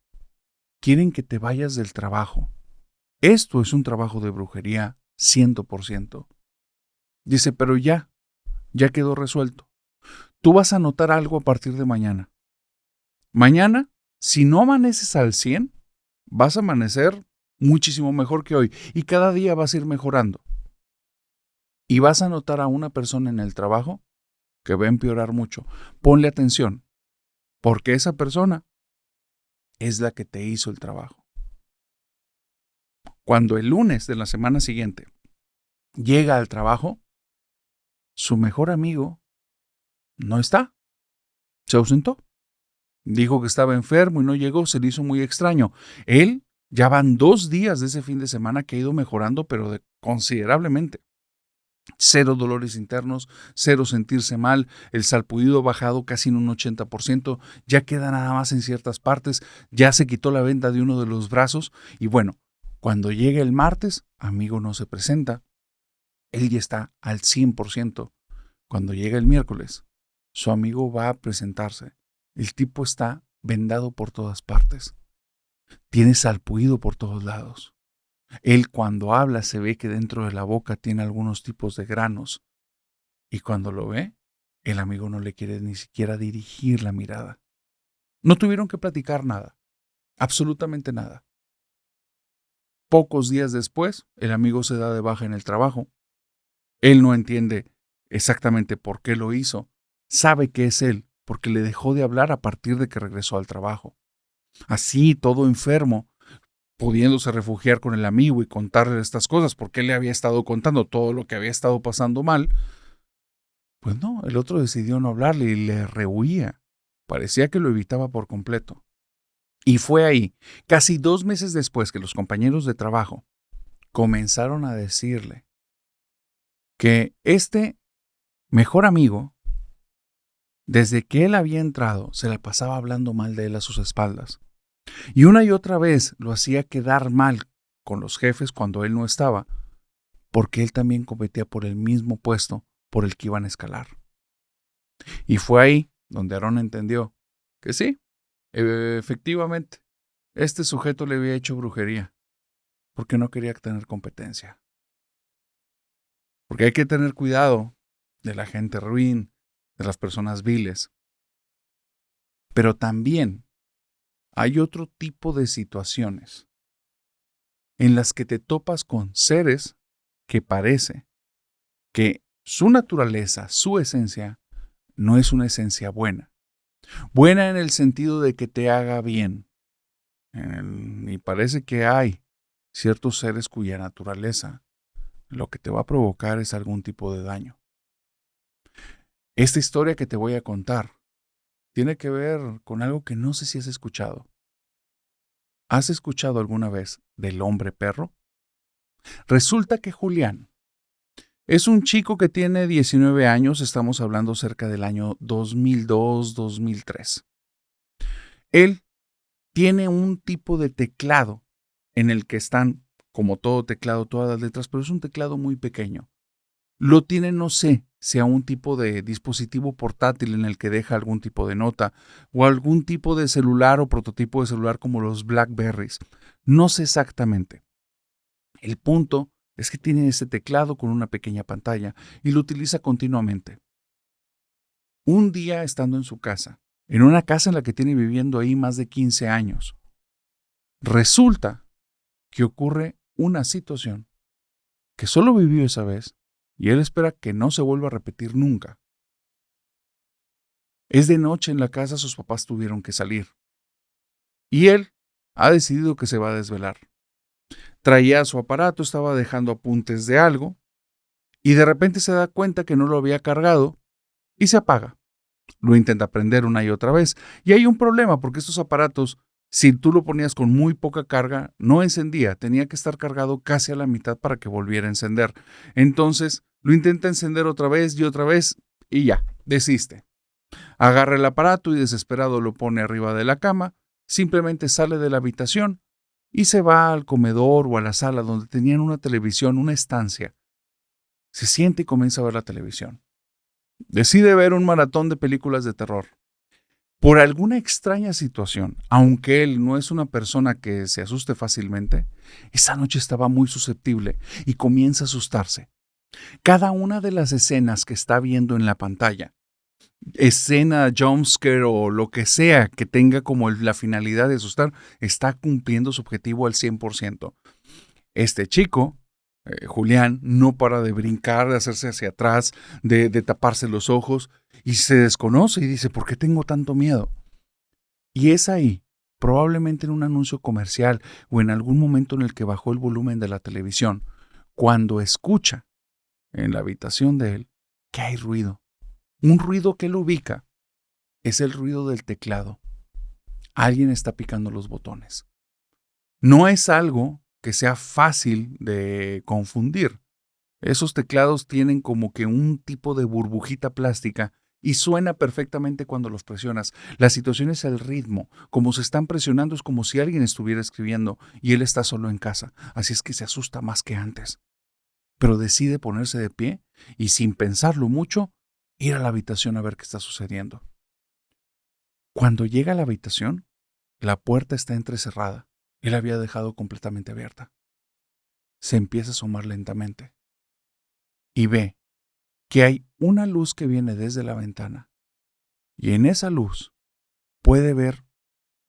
A: quieren que te vayas del trabajo. Esto es un trabajo de brujería 100%. Dice, pero ya quedó resuelto. Tú vas a notar algo a partir de mañana. Mañana, si no amaneces al 100, vas a amanecer muchísimo mejor que hoy. Y cada día vas a ir mejorando. Y vas a notar a una persona en el trabajo que va a empeorar mucho. Ponle atención, porque esa persona es la que te hizo el trabajo. Cuando el lunes de la semana siguiente llega al trabajo, su mejor amigo no está. Se ausentó. Dijo que estaba enfermo y no llegó, se le hizo muy extraño. Él, ya van 2 días de ese fin de semana que ha ido mejorando, pero considerablemente. 0 dolores internos, 0 sentirse mal, el salpullido ha bajado casi en un 80%, ya queda nada más en ciertas partes, ya se quitó la venda de uno de los brazos y bueno, cuando llega el martes, amigo no se presenta, él ya está al 100%. Cuando llega el miércoles, su amigo va a presentarse. El tipo está vendado por todas partes. Tiene salpullido por todos lados. Él cuando habla se ve que dentro de la boca tiene algunos tipos de granos. Y cuando lo ve, el amigo no le quiere ni siquiera dirigir la mirada. No tuvieron que platicar nada. Absolutamente nada. Pocos días después, el amigo se da de baja en el trabajo. Él no entiende exactamente por qué lo hizo. Sabe que es él, porque le dejó de hablar a partir de que regresó al trabajo. Así, todo enfermo, pudiéndose refugiar con el amigo y contarle estas cosas, porque él le había estado contando todo lo que había estado pasando mal, pues no, el otro decidió no hablarle y le rehuía. Parecía que lo evitaba por completo. Y fue ahí, casi 2 meses después, que los compañeros de trabajo comenzaron a decirle que este mejor amigo, desde que él había entrado, se la pasaba hablando mal de él a sus espaldas. Y una y otra vez lo hacía quedar mal con los jefes cuando él no estaba, porque él también competía por el mismo puesto por el que iban a escalar. Y fue ahí donde Aarón entendió que sí, efectivamente, este sujeto le había hecho brujería, porque no quería tener competencia. Porque hay que tener cuidado de la gente ruin, de las personas viles. Pero también hay otro tipo de situaciones en las que te topas con seres que parece que su naturaleza, su esencia, no es una esencia buena. Buena en el sentido de que te haga bien. Y parece que hay ciertos seres cuya naturaleza lo que te va a provocar es algún tipo de daño. Esta historia que te voy a contar tiene que ver con algo que no sé si has escuchado. ¿Has escuchado alguna vez del hombre perro? Resulta que Julián es un chico que tiene 19 años, estamos hablando cerca del año 2002-2003. Él tiene un tipo de teclado en el que están, como todo teclado, todas las letras, pero es un teclado muy pequeño. Lo tiene, no sé, sea un tipo de dispositivo portátil en el que deja algún tipo de nota, o algún tipo de celular o prototipo de celular como los Blackberries. No sé exactamente. El punto es que tiene ese teclado con una pequeña pantalla y lo utiliza continuamente. Un día estando en su casa, en una casa en la que tiene viviendo ahí más de 15 años, resulta que ocurre una situación que solo vivió esa vez y él espera que no se vuelva a repetir nunca. Es de noche en la casa, sus papás tuvieron que salir y él ha decidido que se va a desvelar. Traía su aparato, estaba dejando apuntes de algo y de repente se da cuenta que no lo había cargado y se apaga. Lo intenta prender una y otra vez y hay un problema porque estos aparatos, si tú lo ponías con muy poca carga, no encendía, tenía que estar cargado casi a la mitad para que volviera a encender. Entonces lo intenta encender otra vez y ya, desiste. Agarra el aparato y desesperado lo pone arriba de la cama, simplemente sale de la habitación y se va al comedor o a la sala donde tenían una televisión, una estancia. Se siente y comienza a ver la televisión. Decide ver un maratón de películas de terror. Por alguna extraña situación, aunque él no es una persona que se asuste fácilmente, esa noche estaba muy susceptible y comienza a asustarse. Cada una de las escenas que está viendo en la pantalla, escena, jumpscare o lo que sea que tenga como la finalidad de asustar, está cumpliendo su objetivo al 100%. Este chico, Julián, no para de brincar, de hacerse hacia atrás, de taparse los ojos y se desconoce y dice, ¿por qué tengo tanto miedo? Y es ahí, probablemente en un anuncio comercial o en algún momento en el que bajó el volumen de la televisión, cuando escucha en la habitación de él que hay ruido. Un ruido que él ubica es el ruido del teclado. Alguien está picando los botones. No es algo que sea fácil de confundir. Esos teclados tienen como que un tipo de burbujita plástica y suena perfectamente cuando los presionas. La situación es el ritmo. Como se están presionando es como si alguien estuviera escribiendo y él está solo en casa. Así es que se asusta más que antes. Pero decide ponerse de pie y sin pensarlo mucho, ir a la habitación a ver qué está sucediendo. Cuando llega a la habitación, la puerta está entrecerrada. Él la había dejado completamente abierta. Se empieza a asomar lentamente y ve que hay una luz que viene desde la ventana y en esa luz puede ver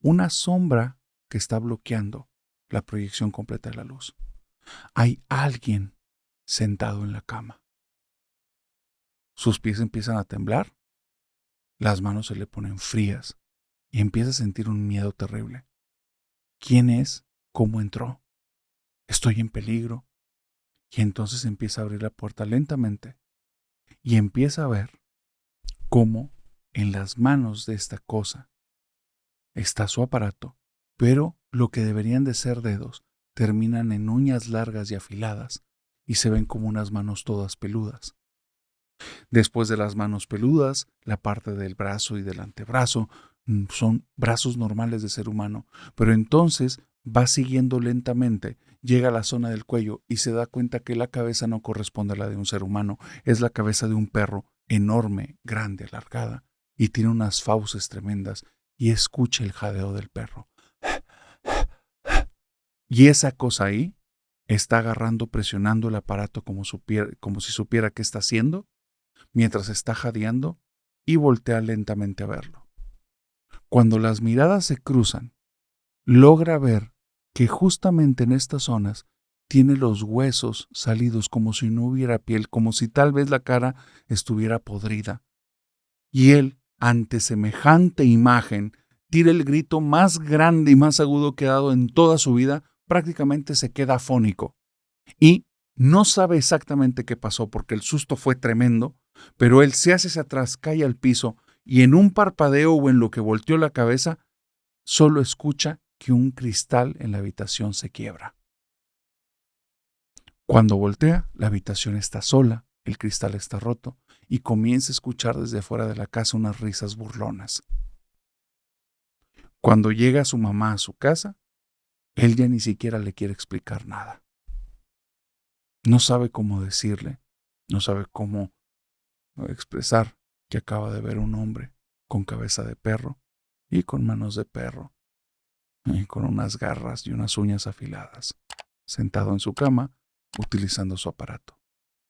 A: una sombra que está bloqueando la proyección completa de la luz. Hay alguien sentado en la cama. Sus pies empiezan a temblar, las manos se le ponen frías y empieza a sentir un miedo terrible. ¿Quién es? ¿Cómo entró? ¿Estoy en peligro? Y entonces empieza a abrir la puerta lentamente y empieza a ver cómo en las manos de esta cosa está su aparato, pero lo que deberían de ser dedos terminan en uñas largas y afiladas y se ven como unas manos todas peludas. Después de las manos peludas, la parte del brazo y del antebrazo son brazos normales de ser humano, pero entonces va siguiendo lentamente, llega a la zona del cuello y se da cuenta que la cabeza no corresponde a la de un ser humano, es la cabeza de un perro enorme, grande, alargada, y tiene unas fauces tremendas y escucha el jadeo del perro. Y esa cosa ahí está agarrando, presionando el aparato como si supiera qué está haciendo, mientras está jadeando y voltea lentamente a verlo. Cuando las miradas se cruzan, logra ver que justamente en estas zonas tiene los huesos salidos como si no hubiera piel, como si tal vez la cara estuviera podrida. Y él, ante semejante imagen, tira el grito más grande y más agudo que ha dado en toda su vida, prácticamente se queda afónico. Y no sabe exactamente qué pasó porque el susto fue tremendo, pero él se hace hacia atrás, cae al piso y en un parpadeo o en lo que volteó la cabeza, solo escucha que un cristal en la habitación se quiebra. Cuando voltea, la habitación está sola, el cristal está roto y comienza a escuchar desde fuera de la casa unas risas burlonas. Cuando llega su mamá a su casa, él ya ni siquiera le quiere explicar nada. No sabe cómo decirle, no sabe cómo expresar que acaba de ver un hombre con cabeza de perro y con manos de perro y con unas garras y unas uñas afiladas, sentado en su cama utilizando su aparato.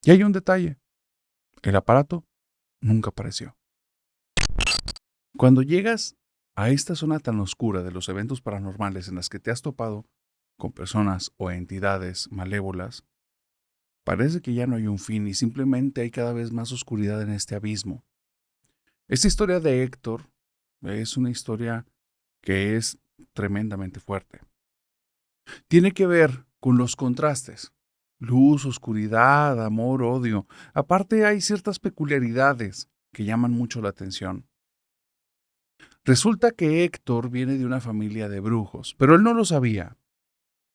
A: Y hay un detalle, el aparato nunca apareció. Cuando llegas a esta zona tan oscura de los eventos paranormales en las que te has topado con personas o entidades malévolas, parece que ya no hay un fin y simplemente hay cada vez más oscuridad en este abismo. Esta historia de Héctor es una historia que es tremendamente fuerte. Tiene que ver con los contrastes. Luz, oscuridad, amor, odio. Aparte hay ciertas peculiaridades que llaman mucho la atención. Resulta que Héctor viene de una familia de brujos, pero él no lo sabía.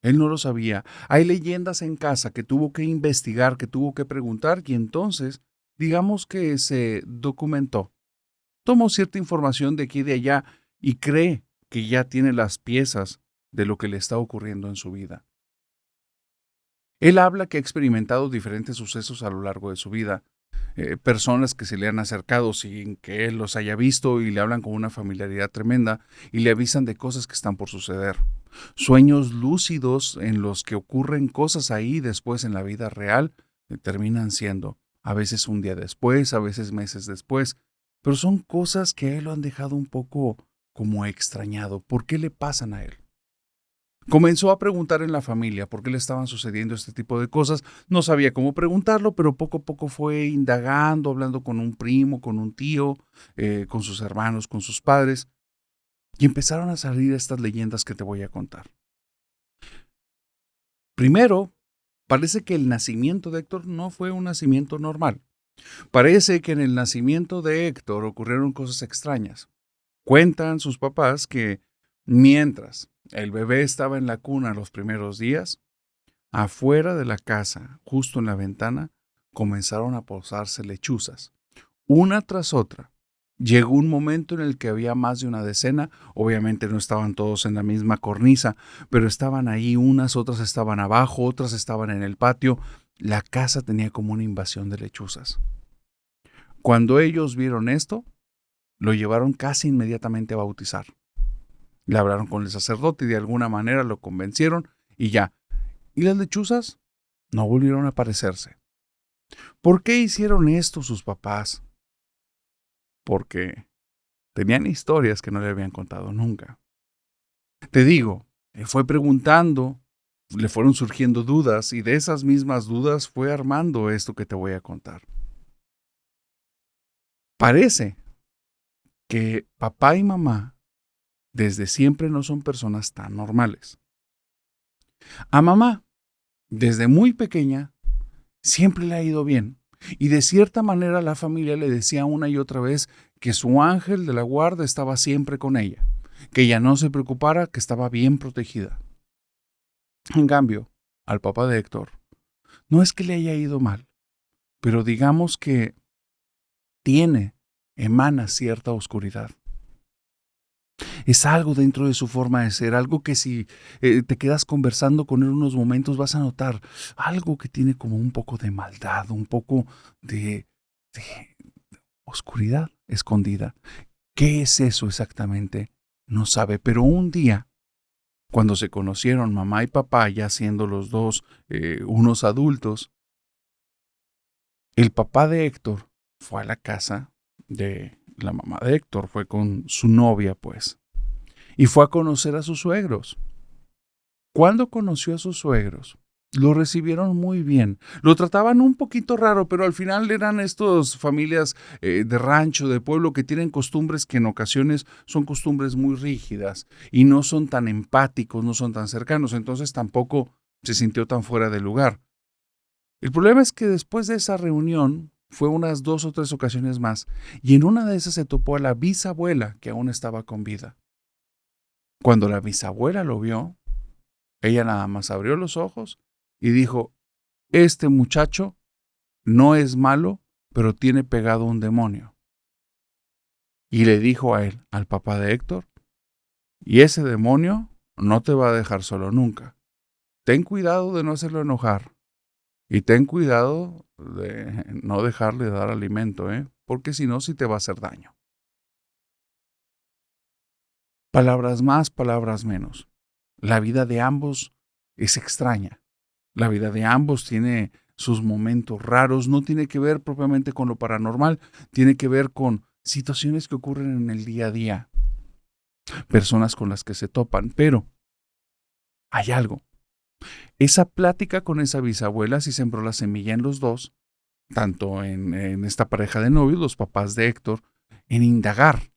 A: Él no lo sabía. Hay leyendas en casa que tuvo que investigar, que tuvo que preguntar y entonces, digamos que se documentó. Tomó cierta información de aquí y de allá y cree que ya tiene las piezas de lo que le está ocurriendo en su vida. Él habla que ha experimentado diferentes sucesos a lo largo de su vida, personas que se le han acercado sin que él los haya visto y le hablan con una familiaridad tremenda y le avisan de cosas que están por suceder. Sueños lúcidos en los que ocurren cosas ahí después en la vida real terminan siendo, a veces un día después, a veces meses después, pero son cosas que a él lo han dejado un poco como extrañado. ¿Por qué le pasan a él? Comenzó a preguntar en la familia por qué le estaban sucediendo este tipo de cosas. No sabía cómo preguntarlo, pero poco a poco fue indagando, hablando con un primo, con un tío, con sus hermanos, con sus padres, y empezaron a salir estas leyendas que te voy a contar. Primero, parece que el nacimiento de Héctor no fue un nacimiento normal. Parece que en el nacimiento de Héctor ocurrieron cosas extrañas. Cuentan sus papás que mientras el bebé estaba en la cuna los primeros días, afuera de la casa, justo en la ventana, comenzaron a posarse lechuzas, una tras otra. Llegó un momento en el que había más de una decena, obviamente no estaban todos en la misma cornisa, pero estaban ahí unas, otras estaban abajo, otras estaban en el patio. La casa tenía como una invasión de lechuzas. Cuando ellos vieron esto, lo llevaron casi inmediatamente a bautizar. Le hablaron con el sacerdote y de alguna manera lo convencieron y ya. ¿Y las lechuzas? No volvieron a aparecerse. ¿Por qué hicieron esto sus papás? Porque tenían historias que no le habían contado nunca. Te digo, fue preguntando, le fueron surgiendo dudas y de esas mismas dudas fue armando esto que te voy a contar. Parece que papá y mamá desde siempre no son personas tan normales. A mamá, desde muy pequeña, siempre le ha ido bien. Y de cierta manera la familia le decía una y otra vez que su ángel de la guarda estaba siempre con ella, que ella no se preocupara, que estaba bien protegida. En cambio, al papá de Héctor, no es que le haya ido mal, pero digamos que emana cierta oscuridad. Es algo dentro de su forma de ser, algo que si te quedas conversando con él unos momentos vas a notar algo que tiene como un poco de maldad, un poco de oscuridad escondida. ¿Qué es eso exactamente? No sabe, pero un día, cuando se conocieron mamá y papá, ya siendo los dos unos adultos, el papá de Héctor fue a la casa de la mamá de Héctor, fue con su novia, pues, y fue a conocer a sus suegros. Cuando conoció a sus suegros, lo recibieron muy bien. Lo trataban un poquito raro, pero al final eran estas familias de rancho, de pueblo, que tienen costumbres que en ocasiones son costumbres muy rígidas y no son tan empáticos, no son tan cercanos. Entonces tampoco se sintió tan fuera de lugar. El problema es que después de esa reunión fue unas 2 o 3 ocasiones más, y en una de esas se topó a la bisabuela que aún estaba con vida. Cuando la bisabuela lo vio, ella nada más abrió los ojos y dijo: este muchacho no es malo, pero tiene pegado un demonio. Y le dijo a él, al papá de Héctor: y ese demonio no te va a dejar solo nunca. Ten cuidado de no hacerlo enojar. Y ten cuidado de no dejarle dar alimento, porque si no, sí te va a hacer daño. Palabras más, palabras menos. La vida de ambos es extraña. La vida de ambos tiene sus momentos raros, no tiene que ver propiamente con lo paranormal, tiene que ver con situaciones que ocurren en el día a día, personas con las que se topan, pero hay algo. Esa plática con esa bisabuela sí sembró la semilla en los dos, tanto en esta pareja de novios, los papás de Héctor, en indagar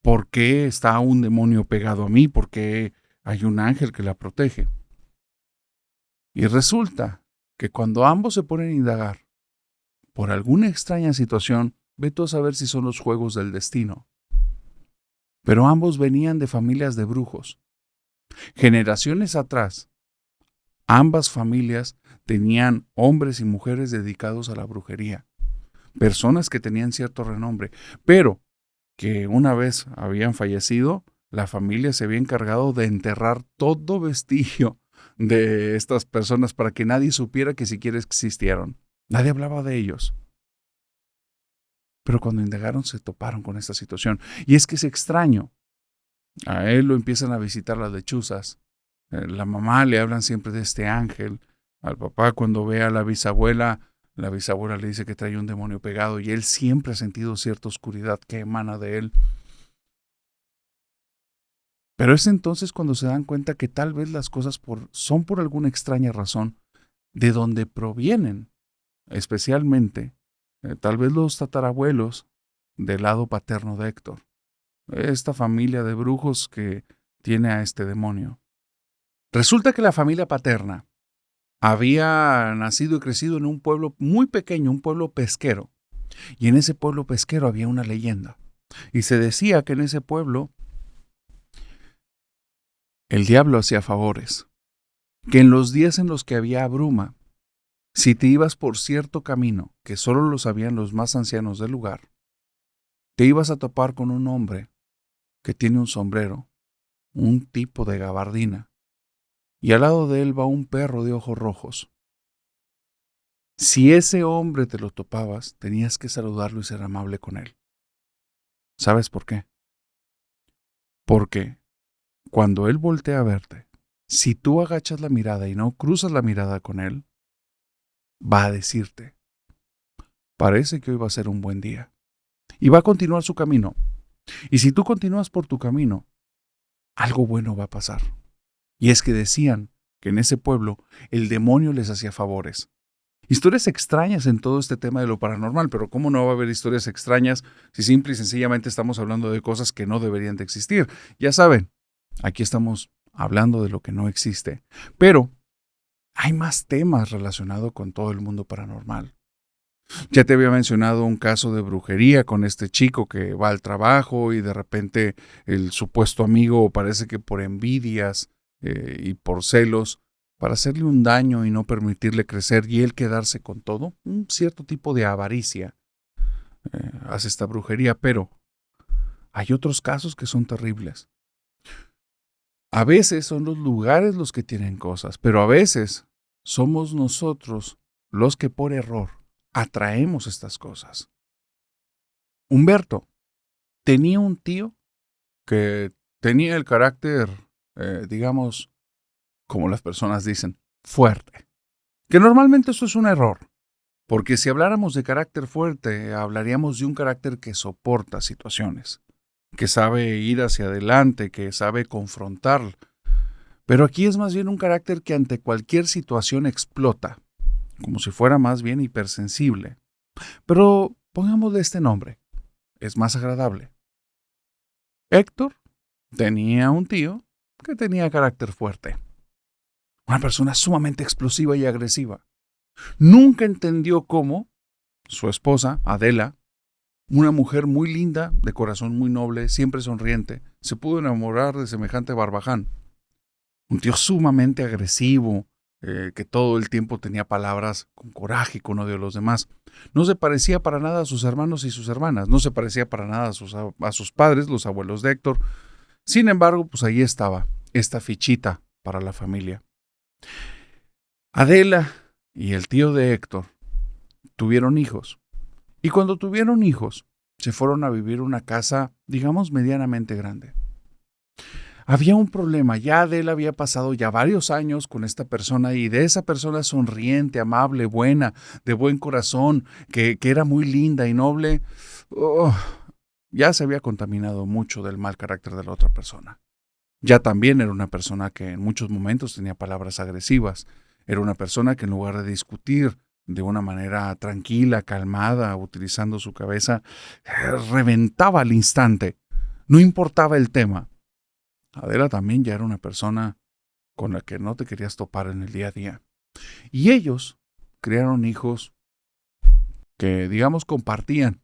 A: por qué está un demonio pegado a mí, por qué hay un ángel que la protege. Y resulta que cuando ambos se ponen a indagar por alguna extraña situación, ve tú a saber si son los juegos del destino. Pero ambos venían de familias de brujos. Generaciones atrás, ambas familias tenían hombres y mujeres dedicados a la brujería, personas que tenían cierto renombre, pero que una vez habían fallecido, la familia se había encargado de enterrar todo vestigio de estas personas para que nadie supiera que siquiera existieron. Nadie hablaba de ellos. Pero cuando indagaron se toparon con esta situación. Y es que es extraño. A él lo empiezan a visitar las lechuzas. La mamá le hablan siempre de este ángel. Al papá cuando ve a la bisabuela le dice que trae un demonio pegado y él siempre ha sentido cierta oscuridad que emana de él. Pero es entonces cuando se dan cuenta que tal vez las cosas son por alguna extraña razón de donde provienen, especialmente tal vez los tatarabuelos del lado paterno de Héctor, esta familia de brujos que tiene a este demonio. Resulta que la familia paterna había nacido y crecido en un pueblo muy pequeño, un pueblo pesquero, y en ese pueblo pesquero había una leyenda, y se decía que en ese pueblo el diablo hacía favores, que en los días en los que había bruma, si te ibas por cierto camino que solo lo sabían los más ancianos del lugar, te ibas a topar con un hombre que tiene un sombrero, un tipo de gabardina, y al lado de él va un perro de ojos rojos. Si ese hombre te lo topabas, tenías que saludarlo y ser amable con él. ¿Sabes por qué? Porque cuando él voltea a verte, si tú agachas la mirada y no cruzas la mirada con él, va a decirte, parece que hoy va a ser un buen día. Y va a continuar su camino. Y si tú continúas por tu camino, algo bueno va a pasar. Y es que decían que en ese pueblo el demonio les hacía favores. Historias extrañas en todo este tema de lo paranormal, pero ¿cómo no va a haber historias extrañas si simple y sencillamente estamos hablando de cosas que no deberían de existir? Ya saben, aquí estamos hablando de lo que no existe, pero hay más temas relacionados con todo el mundo paranormal. Ya te había mencionado un caso de brujería con este chico que va al trabajo y de repente el supuesto amigo parece que por envidias y por celos, para hacerle un daño y no permitirle crecer y él quedarse con todo, un cierto tipo de avaricia hace esta brujería, pero hay otros casos que son terribles. A veces son los lugares los que tienen cosas, pero a veces somos nosotros los que por error atraemos estas cosas. Humberto tenía un tío que tenía el carácter, digamos, como las personas dicen, fuerte. Que normalmente eso es un error, porque si habláramos de carácter fuerte, hablaríamos de un carácter que soporta situaciones, que sabe ir hacia adelante, que sabe confrontar. Pero aquí es más bien un carácter que ante cualquier situación explota, como si fuera más bien hipersensible. Pero pongámosle este nombre, es más agradable. Héctor tenía un tío que tenía carácter fuerte. Una persona sumamente explosiva y agresiva. Nunca entendió cómo su esposa, Adela, una mujer muy linda, de corazón muy noble, siempre sonriente, se pudo enamorar de semejante barbaján. Un tío sumamente agresivo, que todo el tiempo tenía palabras con coraje y con odio a los demás. No se parecía para nada a sus hermanos y sus hermanas, no se parecía para nada a sus padres, los abuelos de Héctor. Sin embargo, pues ahí estaba, esta fichita para la familia. Adela y el tío de Héctor tuvieron hijos. Y cuando tuvieron hijos, se fueron a vivir a una casa, digamos, medianamente grande. Había un problema, ya de él había pasado ya varios años con esta persona y de esa persona sonriente, amable, buena, de buen corazón, que era muy linda y noble, oh, ya se había contaminado mucho del mal carácter de la otra persona. Ya también era una persona que en muchos momentos tenía palabras agresivas. Era una persona que en lugar de discutir de una manera tranquila, calmada, utilizando su cabeza, reventaba al instante. No importaba el tema. Adela también ya era una persona con la que no te querías topar en el día a día. Y ellos crearon hijos que, digamos, compartían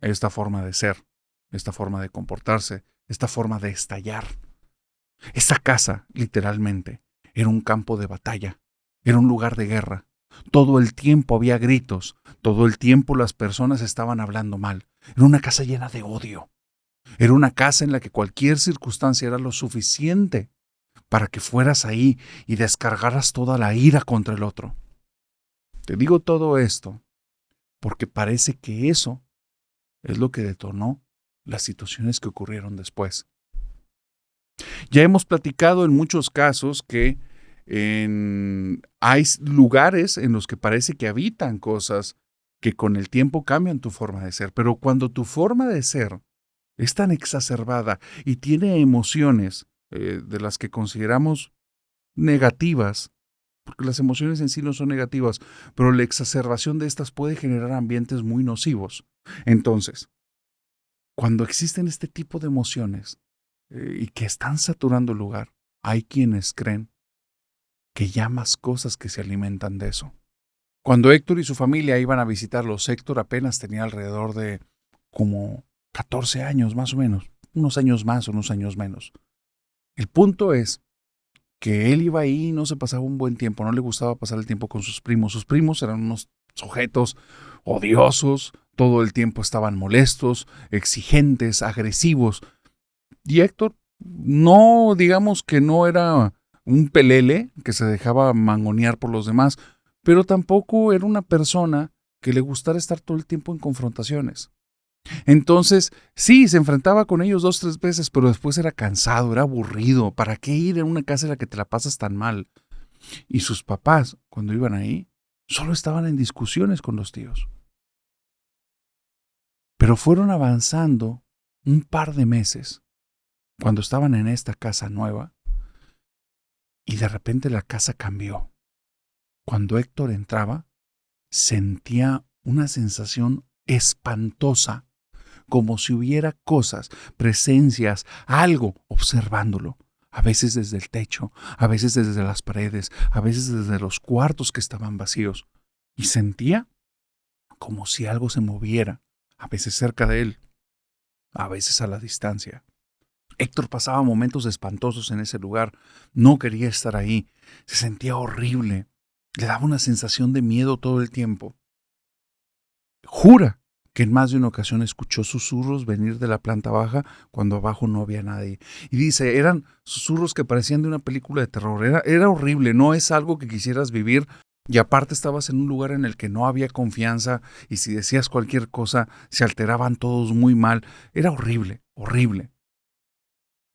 A: esta forma de ser, esta forma de comportarse, esta forma de estallar. Esa casa, literalmente, era un campo de batalla, era un lugar de guerra. Todo el tiempo había gritos, todo el tiempo las personas estaban hablando mal. Era una casa llena de odio. Era una casa en la que cualquier circunstancia era lo suficiente para que fueras ahí y descargaras toda la ira contra el otro. Te digo todo esto porque parece que eso es lo que detonó las situaciones que ocurrieron después. Ya hemos platicado en muchos casos que hay lugares en los que parece que habitan cosas que con el tiempo cambian tu forma de ser, pero cuando tu forma de ser es tan exacerbada y tiene emociones de las que consideramos negativas, porque las emociones en sí no son negativas, pero la exacerbación de estas puede generar ambientes muy nocivos. Entonces, cuando existen este tipo de emociones y que están saturando el lugar, hay quienes creen que ya más cosas que se alimentan de eso. Cuando Héctor y su familia iban a visitarlos, Héctor apenas tenía alrededor de como 14 años más o menos, unos años más, unos años menos. El punto es que él iba ahí y no se pasaba un buen tiempo, no le gustaba pasar el tiempo con sus primos. Sus primos eran unos sujetos odiosos, todo el tiempo estaban molestos, exigentes, agresivos. Y Héctor no, digamos que no era un pelele que se dejaba mangonear por los demás, pero tampoco era una persona que le gustara estar todo el tiempo en confrontaciones. Entonces, sí, se enfrentaba con ellos 2, 3 veces, pero después era cansado, era aburrido. ¿Para qué ir a una casa en la que te la pasas tan mal? Y sus papás, cuando iban ahí, solo estaban en discusiones con los tíos. Pero fueron avanzando un par de meses cuando estaban en esta casa nueva y de repente la casa cambió. Cuando Héctor entraba, sentía una sensación espantosa, como si hubiera cosas, presencias, algo observándolo. A veces desde el techo, a veces desde las paredes, a veces desde los cuartos que estaban vacíos. Y sentía como si algo se moviera, a veces cerca de él, a veces a la distancia. Héctor pasaba momentos espantosos en ese lugar, no quería estar ahí, se sentía horrible, le daba una sensación de miedo todo el tiempo. Jura que en más de una ocasión escuchó susurros venir de la planta baja cuando abajo no había nadie. Y dice, eran susurros que parecían de una película de terror. Era horrible, no es algo que quisieras vivir. Y aparte estabas en un lugar en el que no había confianza y si decías cualquier cosa se alteraban todos muy mal. Era horrible, horrible.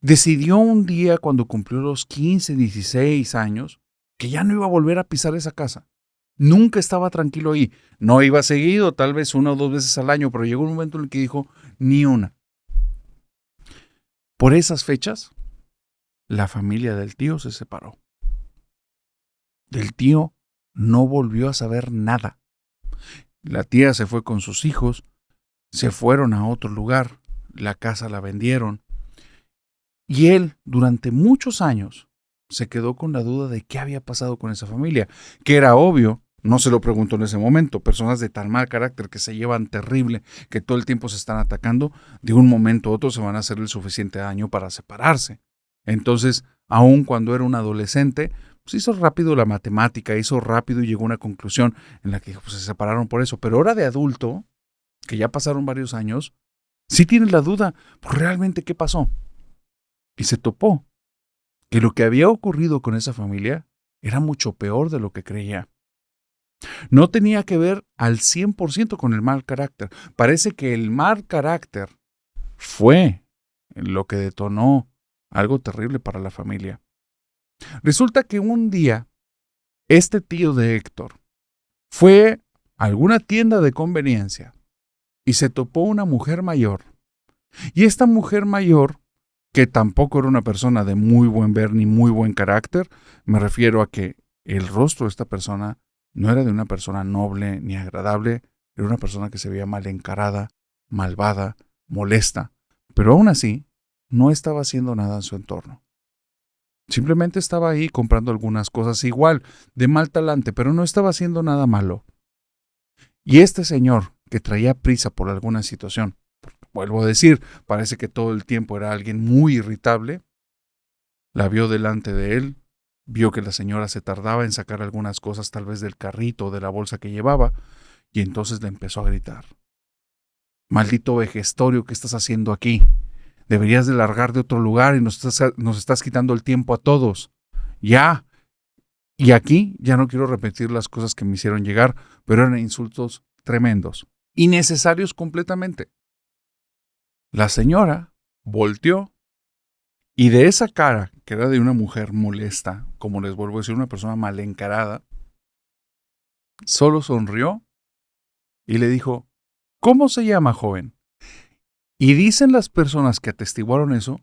A: Decidió un día cuando cumplió los 15, 16 años que ya no iba a volver a pisar esa casa. Nunca estaba tranquilo ahí. No iba seguido, tal vez 1 o 2 veces al año, pero llegó un momento en el que dijo, ni una. Por esas fechas, la familia del tío se separó. Del tío no volvió a saber nada. La tía se fue con sus hijos, se fueron a otro lugar, la casa la vendieron. Y él, durante muchos años, se quedó con la duda de qué había pasado con esa familia, que era obvio. No se lo preguntó en ese momento. Personas de tan mal carácter que se llevan terrible, que todo el tiempo se están atacando, de un momento a otro se van a hacer el suficiente daño para separarse. Entonces, aun cuando era un adolescente, pues hizo rápido la matemática, hizo rápido y llegó a una conclusión en la que pues, se separaron por eso. Pero ahora de adulto, que ya pasaron varios años, sí tiene la duda, pues realmente qué pasó. Y se topó que lo que había ocurrido con esa familia era mucho peor de lo que creía. No tenía que ver al 100% con el mal carácter. Parece que el mal carácter fue lo que detonó Algo terrible para la familia. Resulta que un día, este tío de Héctor fue a alguna tienda de conveniencia y se topó una mujer mayor. Y esta mujer mayor, que tampoco era una persona de muy buen ver ni muy buen carácter, me refiero a que el rostro de esta persona no era de una persona noble ni agradable, era una persona que se veía mal encarada, malvada, molesta, pero aún así no estaba haciendo nada en su entorno. Simplemente estaba ahí comprando algunas cosas igual, de mal talante, pero no estaba haciendo nada malo. Y este señor, que traía prisa por alguna situación, vuelvo a decir, parece que todo el tiempo era alguien muy irritable, la vio delante de él, vio que la señora se tardaba en sacar algunas cosas tal vez del carrito o de la bolsa que llevaba, y entonces le empezó a gritar. Maldito vejestorio, ¿qué estás haciendo aquí? Deberías de largar de otro lugar y nos estás quitando el tiempo a todos. Ya. Y aquí ya no quiero repetir las cosas que me hicieron llegar, pero eran insultos tremendos, innecesarios completamente. La señora volteó y de esa cara, que era de una mujer molesta, como les vuelvo a decir, una persona mal encarada, solo sonrió y le dijo, ¿cómo se llama, joven? Y dicen las personas que atestiguaron eso,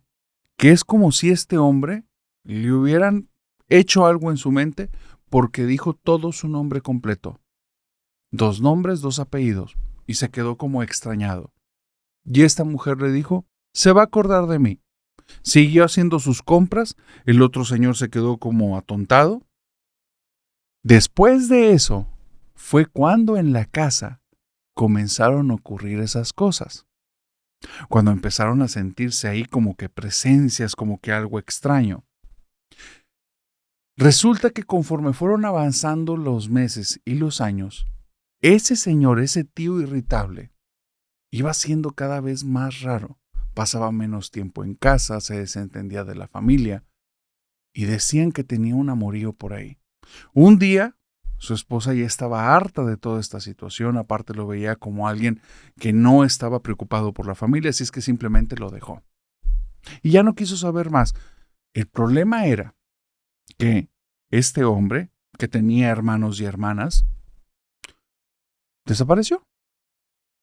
A: que es como si este hombre le hubieran hecho algo en su mente porque dijo todo su nombre completo. 2 nombres, 2 apellidos, y se quedó como extrañado. Y esta mujer le dijo, se va a acordar de mí. Siguió haciendo sus compras, el otro señor se quedó como atontado. Después de eso, fue cuando en la casa comenzaron a ocurrir esas cosas. Cuando empezaron a sentirse ahí como que presencias, como que algo extraño. Resulta que conforme fueron avanzando los meses y los años, ese señor, ese tío irritable, iba siendo cada vez más raro. Pasaba menos tiempo en casa, se desentendía de la familia y decían que tenía un amorío por ahí. Un día, su esposa ya estaba harta de toda esta situación, aparte lo veía como alguien que no estaba preocupado por la familia, así es que simplemente lo dejó. Y ya no quiso saber más. El problema era que este hombre, que tenía hermanos y hermanas, desapareció.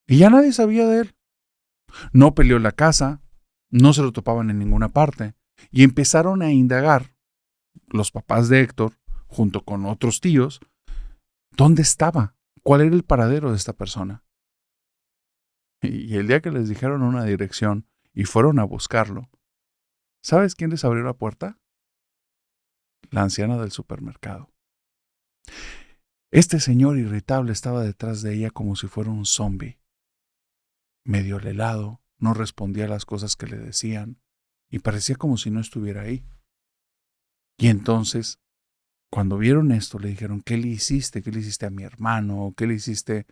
A: Y ya nadie sabía de él. No peleó la casa, no se lo topaban en ninguna parte, y empezaron a indagar los papás de Héctor, junto con otros tíos, dónde estaba, cuál era el paradero de esta persona. Y el día que les dijeron una dirección y fueron a buscarlo, ¿sabes quién les abrió la puerta? La anciana del supermercado. Este señor irritable estaba detrás de ella como si fuera un zombi. Medio helado, no respondía a las cosas que le decían y parecía como si no estuviera ahí. Y entonces, cuando vieron esto, le dijeron, ¿qué le hiciste? ¿Qué le hiciste a mi hermano? ¿Qué le hiciste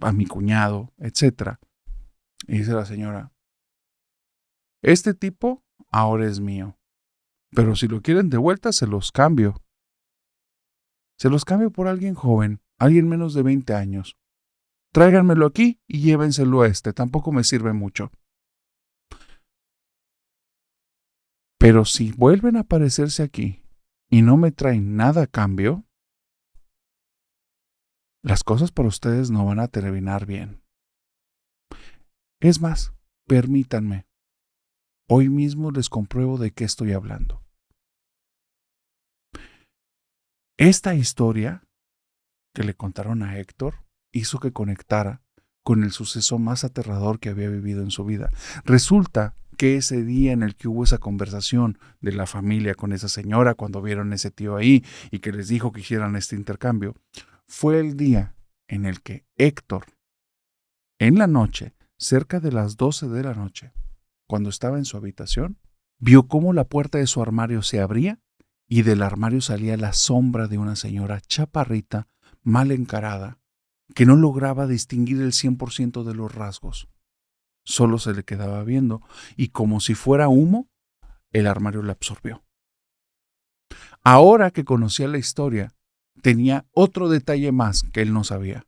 A: a mi cuñado? Etcétera. Y dice la señora, este tipo ahora es mío, pero si lo quieren de vuelta, se los cambio. Se los cambio por alguien joven, alguien menos de 20 años. Tráiganmelo aquí y llévenselo a este, tampoco me sirve mucho. Pero si vuelven a aparecerse aquí y no me traen nada a cambio, las cosas para ustedes no van a terminar bien. Es más, permítanme, hoy mismo les compruebo de qué estoy hablando. Esta historia que le contaron a Héctor hizo que conectara con el suceso más aterrador que había vivido en su vida. Resulta que ese día en el que hubo esa conversación de la familia con esa señora cuando vieron a ese tío ahí y que les dijo que hicieran este intercambio, fue el día en el que Héctor, en la noche, cerca de las 12 de la noche, cuando estaba en su habitación, vio cómo la puerta de su armario se abría y del armario salía la sombra de una señora chaparrita, mal encarada, que no lograba distinguir el 100% de los rasgos. Solo se le quedaba viendo y como si fuera humo, el armario la absorbió. Ahora que conocía la historia, tenía otro detalle más que él no sabía.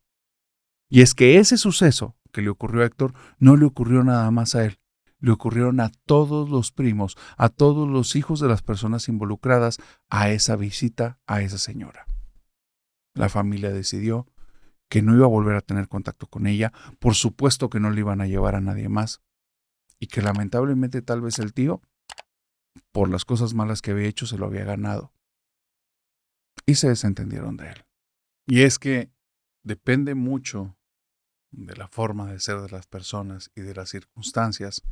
A: Y es que ese suceso que le ocurrió a Héctor no le ocurrió nada más a él, le ocurrieron a todos los primos, a todos los hijos de las personas involucradas a esa visita a esa señora. La familia decidió que no iba a volver a tener contacto con ella, por supuesto que no le iban a llevar a nadie más, y que lamentablemente tal vez el tío, por las cosas malas que había hecho, se lo había ganado. Y se desentendieron de él. Y es que depende mucho de la forma de ser de las personas y de las circunstancias,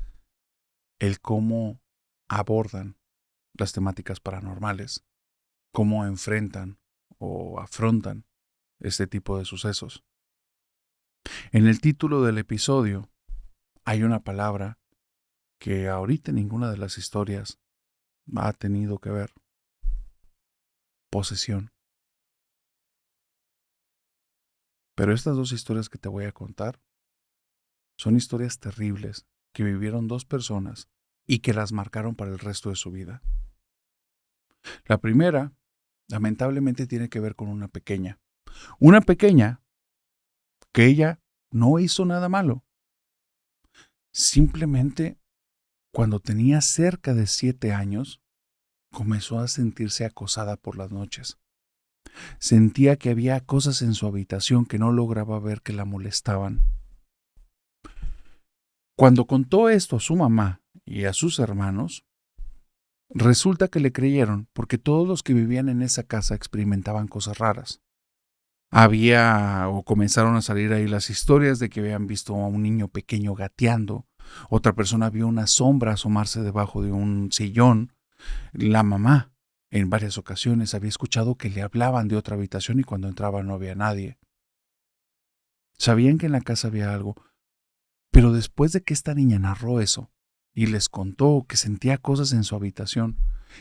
A: el cómo abordan las temáticas paranormales, cómo enfrentan o afrontan este tipo de sucesos. En el título del episodio hay una palabra que ahorita ninguna de las historias ha tenido que ver: posesión. Pero estas dos historias que te voy a contar son historias terribles que vivieron dos personas y que las marcaron para el resto de su vida. La primera, lamentablemente, tiene que ver con una pequeña. Una pequeña que ella no hizo nada malo. Simplemente, cuando tenía cerca de 7 años, comenzó a sentirse acosada por las noches. Sentía que había cosas en su habitación que no lograba ver, que la molestaban. Cuando contó esto a su mamá y a sus hermanos, resulta que le creyeron porque todos los que vivían en esa casa experimentaban cosas raras. Comenzaron a salir ahí las historias de que habían visto a un niño pequeño gateando. Otra persona vio una sombra asomarse debajo de un sillón. La mamá, en varias ocasiones, había escuchado que le hablaban de otra habitación y cuando entraba no había nadie. Sabían que en la casa había algo, pero después de que esta niña narró eso y les contó que sentía cosas en su habitación,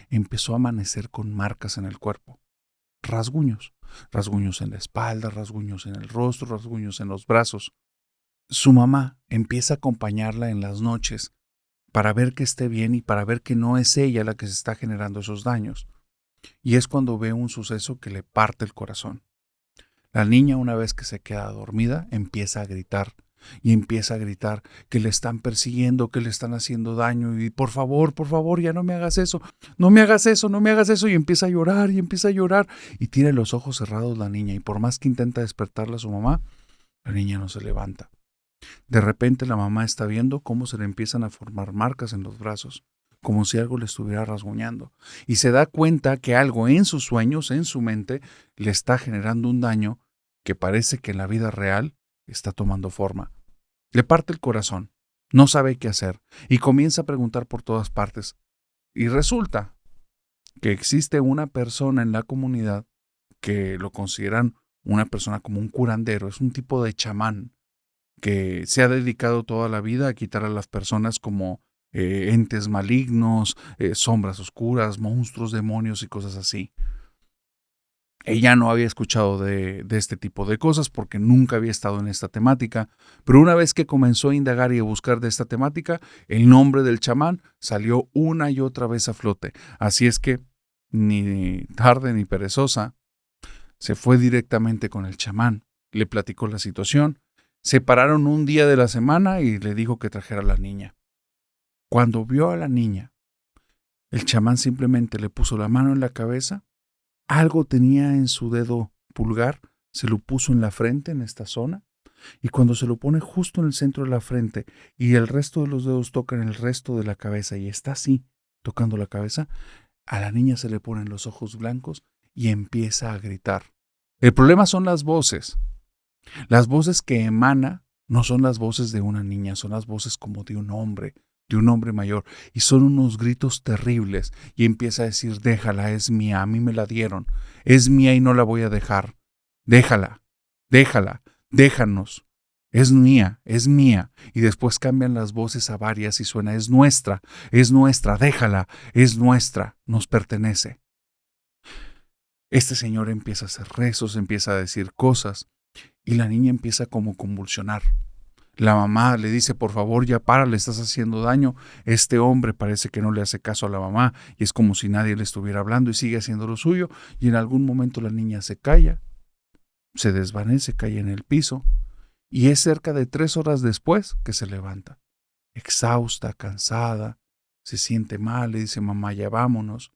A: empezó a amanecer con marcas en el cuerpo. Rasguños en la espalda, rasguños en el rostro, rasguños en los brazos. Su mamá empieza a acompañarla en las noches para ver que esté bien y para ver que no es ella la que se está generando esos daños. Y es cuando ve un suceso que le parte el corazón. La niña, una vez que se queda dormida, empieza a gritar. Y empieza a gritar que le están persiguiendo, que le están haciendo daño y por favor, ya no me hagas eso, no me hagas eso, no me hagas eso, y empieza a llorar y tiene los ojos cerrados la niña y por más que intenta despertarla a su mamá, la niña no se levanta. De repente la mamá está viendo cómo se le empiezan a formar marcas en los brazos, como si algo le estuviera rasguñando, y se da cuenta que algo en sus sueños, en su mente, le está generando un daño que parece que en la vida real está tomando forma. Le parte el corazón, no sabe qué hacer y comienza a preguntar por todas partes. Y resulta que existe una persona en la comunidad que lo consideran una persona como un curandero, es un tipo de chamán que se ha dedicado toda la vida a quitar a las personas como entes malignos, sombras oscuras, monstruos, demonios y cosas así. Ella no había escuchado de este tipo de cosas porque nunca había estado en esta temática, pero una vez que comenzó a indagar y a buscar de esta temática, el nombre del chamán salió una y otra vez a flote. Así es que, ni tarde ni perezosa, se fue directamente con el chamán, le platicó la situación, se pararon un día de la semana y le dijo que trajera a la niña. Cuando vio a la niña, el chamán simplemente le puso la mano en la cabeza. Algo tenía en su dedo pulgar, se lo puso en la frente, en esta zona, y cuando se lo pone justo en el centro de la frente y el resto de los dedos tocan el resto de la cabeza y está así, tocando la cabeza, a la niña se le ponen los ojos blancos y empieza a gritar. El problema son las voces. Las voces que emana no son las voces de una niña, son las voces como de un hombre mayor, y son unos gritos terribles, y empieza a decir: déjala, es mía, a mí me la dieron, es mía y no la voy a dejar, déjala, déjanos, es mía, y después cambian las voces a varias y suena: es nuestra, déjala, es nuestra, nos pertenece. Este señor empieza a hacer rezos, empieza a decir cosas, y la niña empieza como a convulsionar. La mamá le dice: por favor, ya para, le estás haciendo daño. Este hombre parece que no le hace caso a la mamá y es como si nadie le estuviera hablando y sigue haciendo lo suyo, y en algún momento la niña se calla, se desvanece, cae en el piso y es cerca de 3 horas después que se levanta. exhausta, cansada, se siente mal, le dice, mamá, ya vámonos.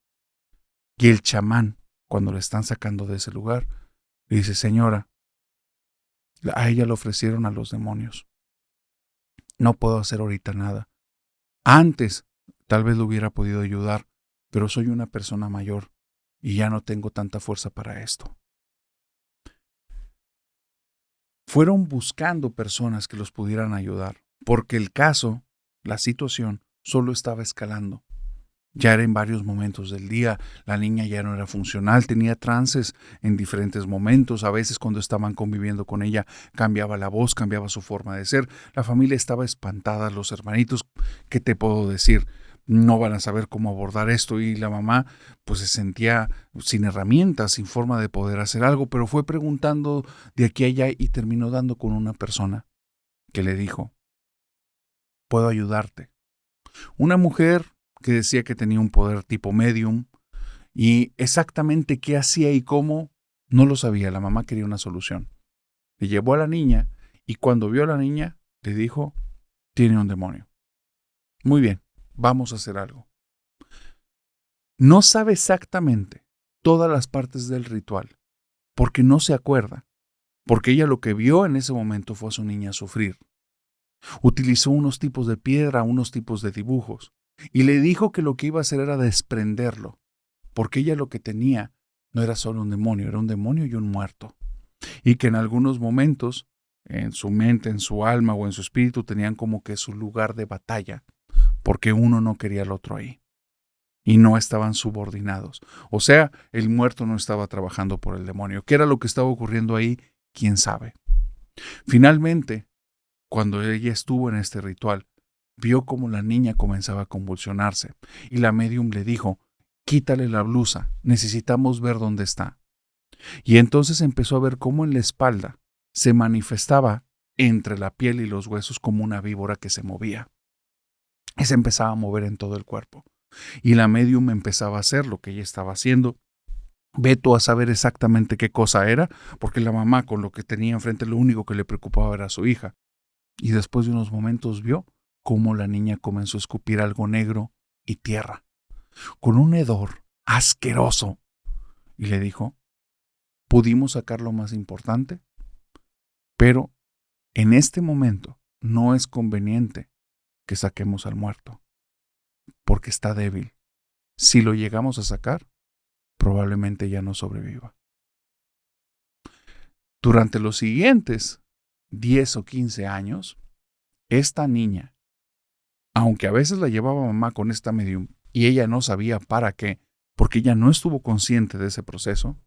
A: Y el chamán, cuando le están sacando de ese lugar, le dice, señora, a ella le ofrecieron a los demonios. No puedo hacer ahorita nada. Antes, tal vez lo hubiera podido ayudar, pero soy una persona mayor y ya no tengo tanta fuerza para esto. Fueron buscando personas que los pudieran ayudar, porque el caso, la situación, solo estaba escalando. Ya era en varios momentos del día, la niña ya no era funcional, tenía trances en diferentes momentos, a veces cuando estaban conviviendo con ella cambiaba la voz, cambiaba su forma de ser, la familia estaba espantada, los hermanitos, ¿qué te puedo decir? No van a saber cómo abordar esto y la mamá pues se sentía sin herramientas, sin forma de poder hacer algo, pero fue preguntando de aquí a allá y terminó dando con una persona que le dijo, puedo ayudarte. Una mujer que decía que tenía un poder tipo medium y exactamente qué hacía y cómo, no lo sabía. La mamá quería una solución. Le llevó a la niña y cuando vio a la niña le dijo, tiene un demonio. Muy bien, vamos a hacer algo. No sabe exactamente todas las partes del ritual porque no se acuerda, porque ella lo que vio en ese momento fue a su niña sufrir. Utilizó unos tipos de piedra, unos tipos de dibujos y le dijo que lo que iba a hacer era desprenderlo, porque ella lo que tenía no era solo un demonio, era un demonio y un muerto. Y que en algunos momentos, en su mente, en su alma o en su espíritu, tenían como que su lugar de batalla, porque uno no quería al otro ahí. Y no estaban subordinados. O sea, el muerto no estaba trabajando por el demonio. ¿Qué era lo que estaba ocurriendo ahí? ¿Quién sabe? Finalmente, cuando ella estuvo en este ritual, vio como la niña comenzaba a convulsionarse y la médium le dijo, quítale la blusa, necesitamos ver dónde está. Y entonces empezó a ver cómo en la espalda se manifestaba entre la piel y los huesos como una víbora que se movía. Y se empezaba a mover en todo el cuerpo. Y la médium empezaba a hacer lo que ella estaba haciendo. Ve tú a saber exactamente qué cosa era, porque la mamá con lo que tenía enfrente lo único que le preocupaba era a su hija. Y después de unos momentos vio cómo la niña comenzó a escupir algo negro y tierra, con un hedor asqueroso. Y le dijo, pudimos sacar lo más importante, pero en este momento no es conveniente que saquemos al muerto, porque está débil. Si lo llegamos a sacar, probablemente ya no sobreviva. Durante los siguientes 10 o 15 años, esta niña, aunque a veces la llevaba mamá con esta medium y ella no sabía para qué, porque ella no estuvo consciente de ese proceso,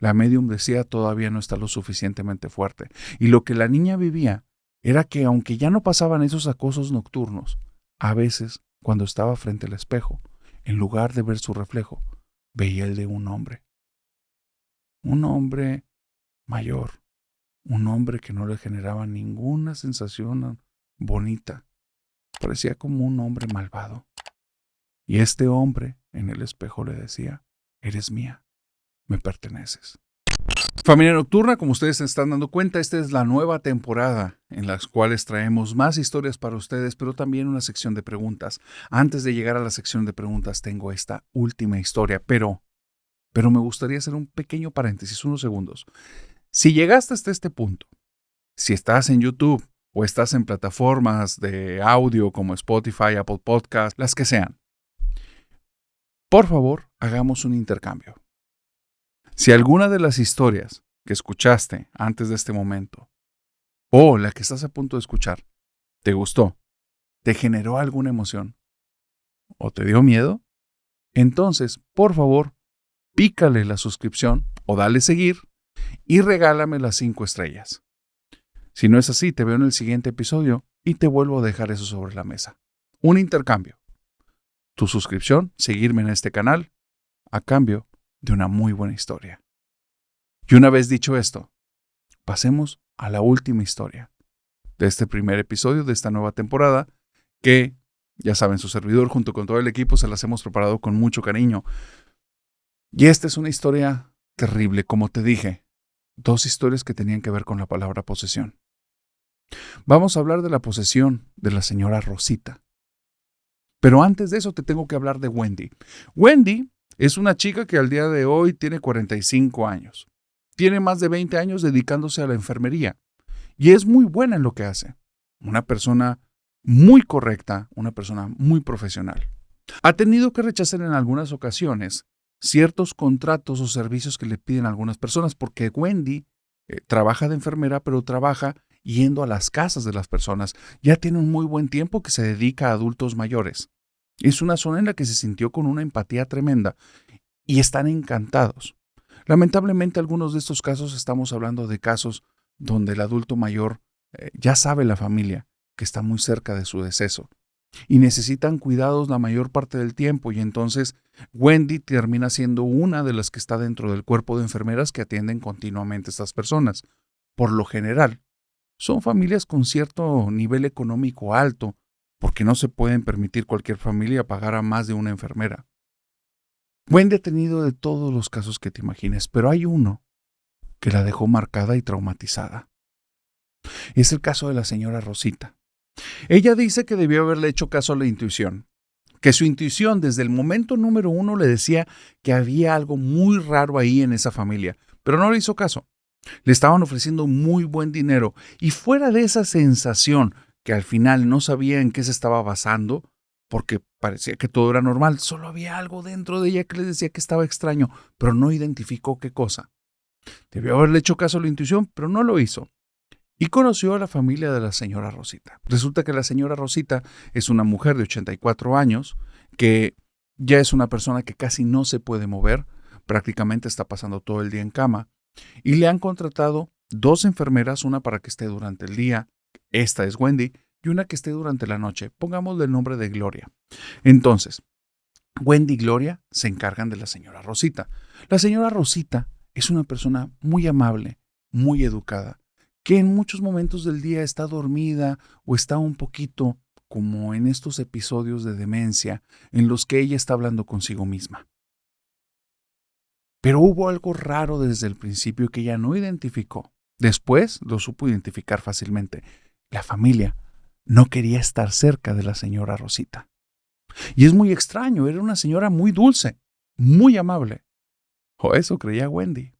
A: la medium decía todavía no está lo suficientemente fuerte. Y lo que la niña vivía era que aunque ya no pasaban esos acosos nocturnos, a veces, cuando estaba frente al espejo, en lugar de ver su reflejo, veía el de un hombre. Un hombre mayor, un hombre que no le generaba ninguna sensación bonita. Parecía como un hombre malvado. Y este hombre en el espejo le decía, eres mía, me perteneces. Familia Nocturna, como ustedes se están dando cuenta, esta es la nueva temporada en las cuales traemos más historias para ustedes, pero también una sección de preguntas. Antes de llegar a la sección de preguntas, tengo esta última historia, pero me gustaría hacer un pequeño paréntesis, unos segundos. Si llegaste hasta este punto, si estás en YouTube o estás en plataformas de audio como Spotify, Apple Podcasts, las que sean, por favor, hagamos un intercambio. Si alguna de las historias que escuchaste antes de este momento o la que estás a punto de escuchar te gustó, te generó alguna emoción o te dio miedo, entonces, por favor, pícale la suscripción o dale seguir y regálame las 5 estrellas. Si no es así, te veo en el siguiente episodio y te vuelvo a dejar eso sobre la mesa. Un intercambio. Tu suscripción, seguirme en este canal, a cambio de una muy buena historia. Y una vez dicho esto, pasemos a la última historia de este primer episodio de esta nueva temporada que, ya saben, su servidor junto con todo el equipo se las hemos preparado con mucho cariño. Y esta es una historia terrible, como te dije, 2 historias que tenían que ver con la palabra posesión. Vamos a hablar de la posesión de la señora Rosita. Pero antes de eso te tengo que hablar de Wendy. Wendy es una chica que al día de hoy tiene 45 años. Tiene más de 20 años dedicándose a la enfermería y es muy buena en lo que hace. Una persona muy correcta, una persona muy profesional. Ha tenido que rechazar en algunas ocasiones ciertos contratos o servicios que le piden algunas personas porque Wendy trabaja de enfermera, pero trabaja yendo a las casas de las personas. Ya tiene un muy buen tiempo que se dedica a adultos mayores. Es una zona en la que se sintió con una empatía tremenda y están encantados. Lamentablemente, algunos de estos casos estamos hablando de casos donde el adulto mayor ya sabe la familia que está muy cerca de su deceso y necesitan cuidados la mayor parte del tiempo y entonces Wendy termina siendo una de las que está dentro del cuerpo de enfermeras que atienden continuamente a estas personas. Por lo general, son familias con cierto nivel económico alto, porque no se pueden permitir cualquier familia pagar a más de una enfermera. Wendy ha tenido de todos los casos que te imagines, pero hay uno que la dejó marcada y traumatizada. Es el caso de la señora Rosita. Ella dice que debió haberle hecho caso a la intuición, que su intuición desde el momento número 1 le decía que había algo muy raro ahí en esa familia, pero no le hizo caso. Le estaban ofreciendo muy buen dinero y fuera de esa sensación que al final no sabía en qué se estaba basando, porque parecía que todo era normal, solo había algo dentro de ella que le decía que estaba extraño, pero no identificó qué cosa. Debió haberle hecho caso a la intuición, pero no lo hizo. Y conoció a la familia de la señora Rosita. Resulta que la señora Rosita es una mujer de 84 años que ya es una persona que casi no se puede mover, prácticamente está pasando todo el día en cama, y le han contratado 2 enfermeras, una para que esté durante el día, esta es Wendy, y una que esté durante la noche. Pongámosle el nombre de Gloria. Entonces, Wendy y Gloria se encargan de la señora Rosita. La señora Rosita es una persona muy amable, muy educada, que en muchos momentos del día está dormida o está un poquito como en estos episodios de demencia en los que ella está hablando consigo misma. Pero hubo algo raro desde el principio que ella no identificó. Después lo supo identificar fácilmente. La familia no quería estar cerca de la señora Rosita. Y es muy extraño, era una señora muy dulce, muy amable. O eso creía Wendy.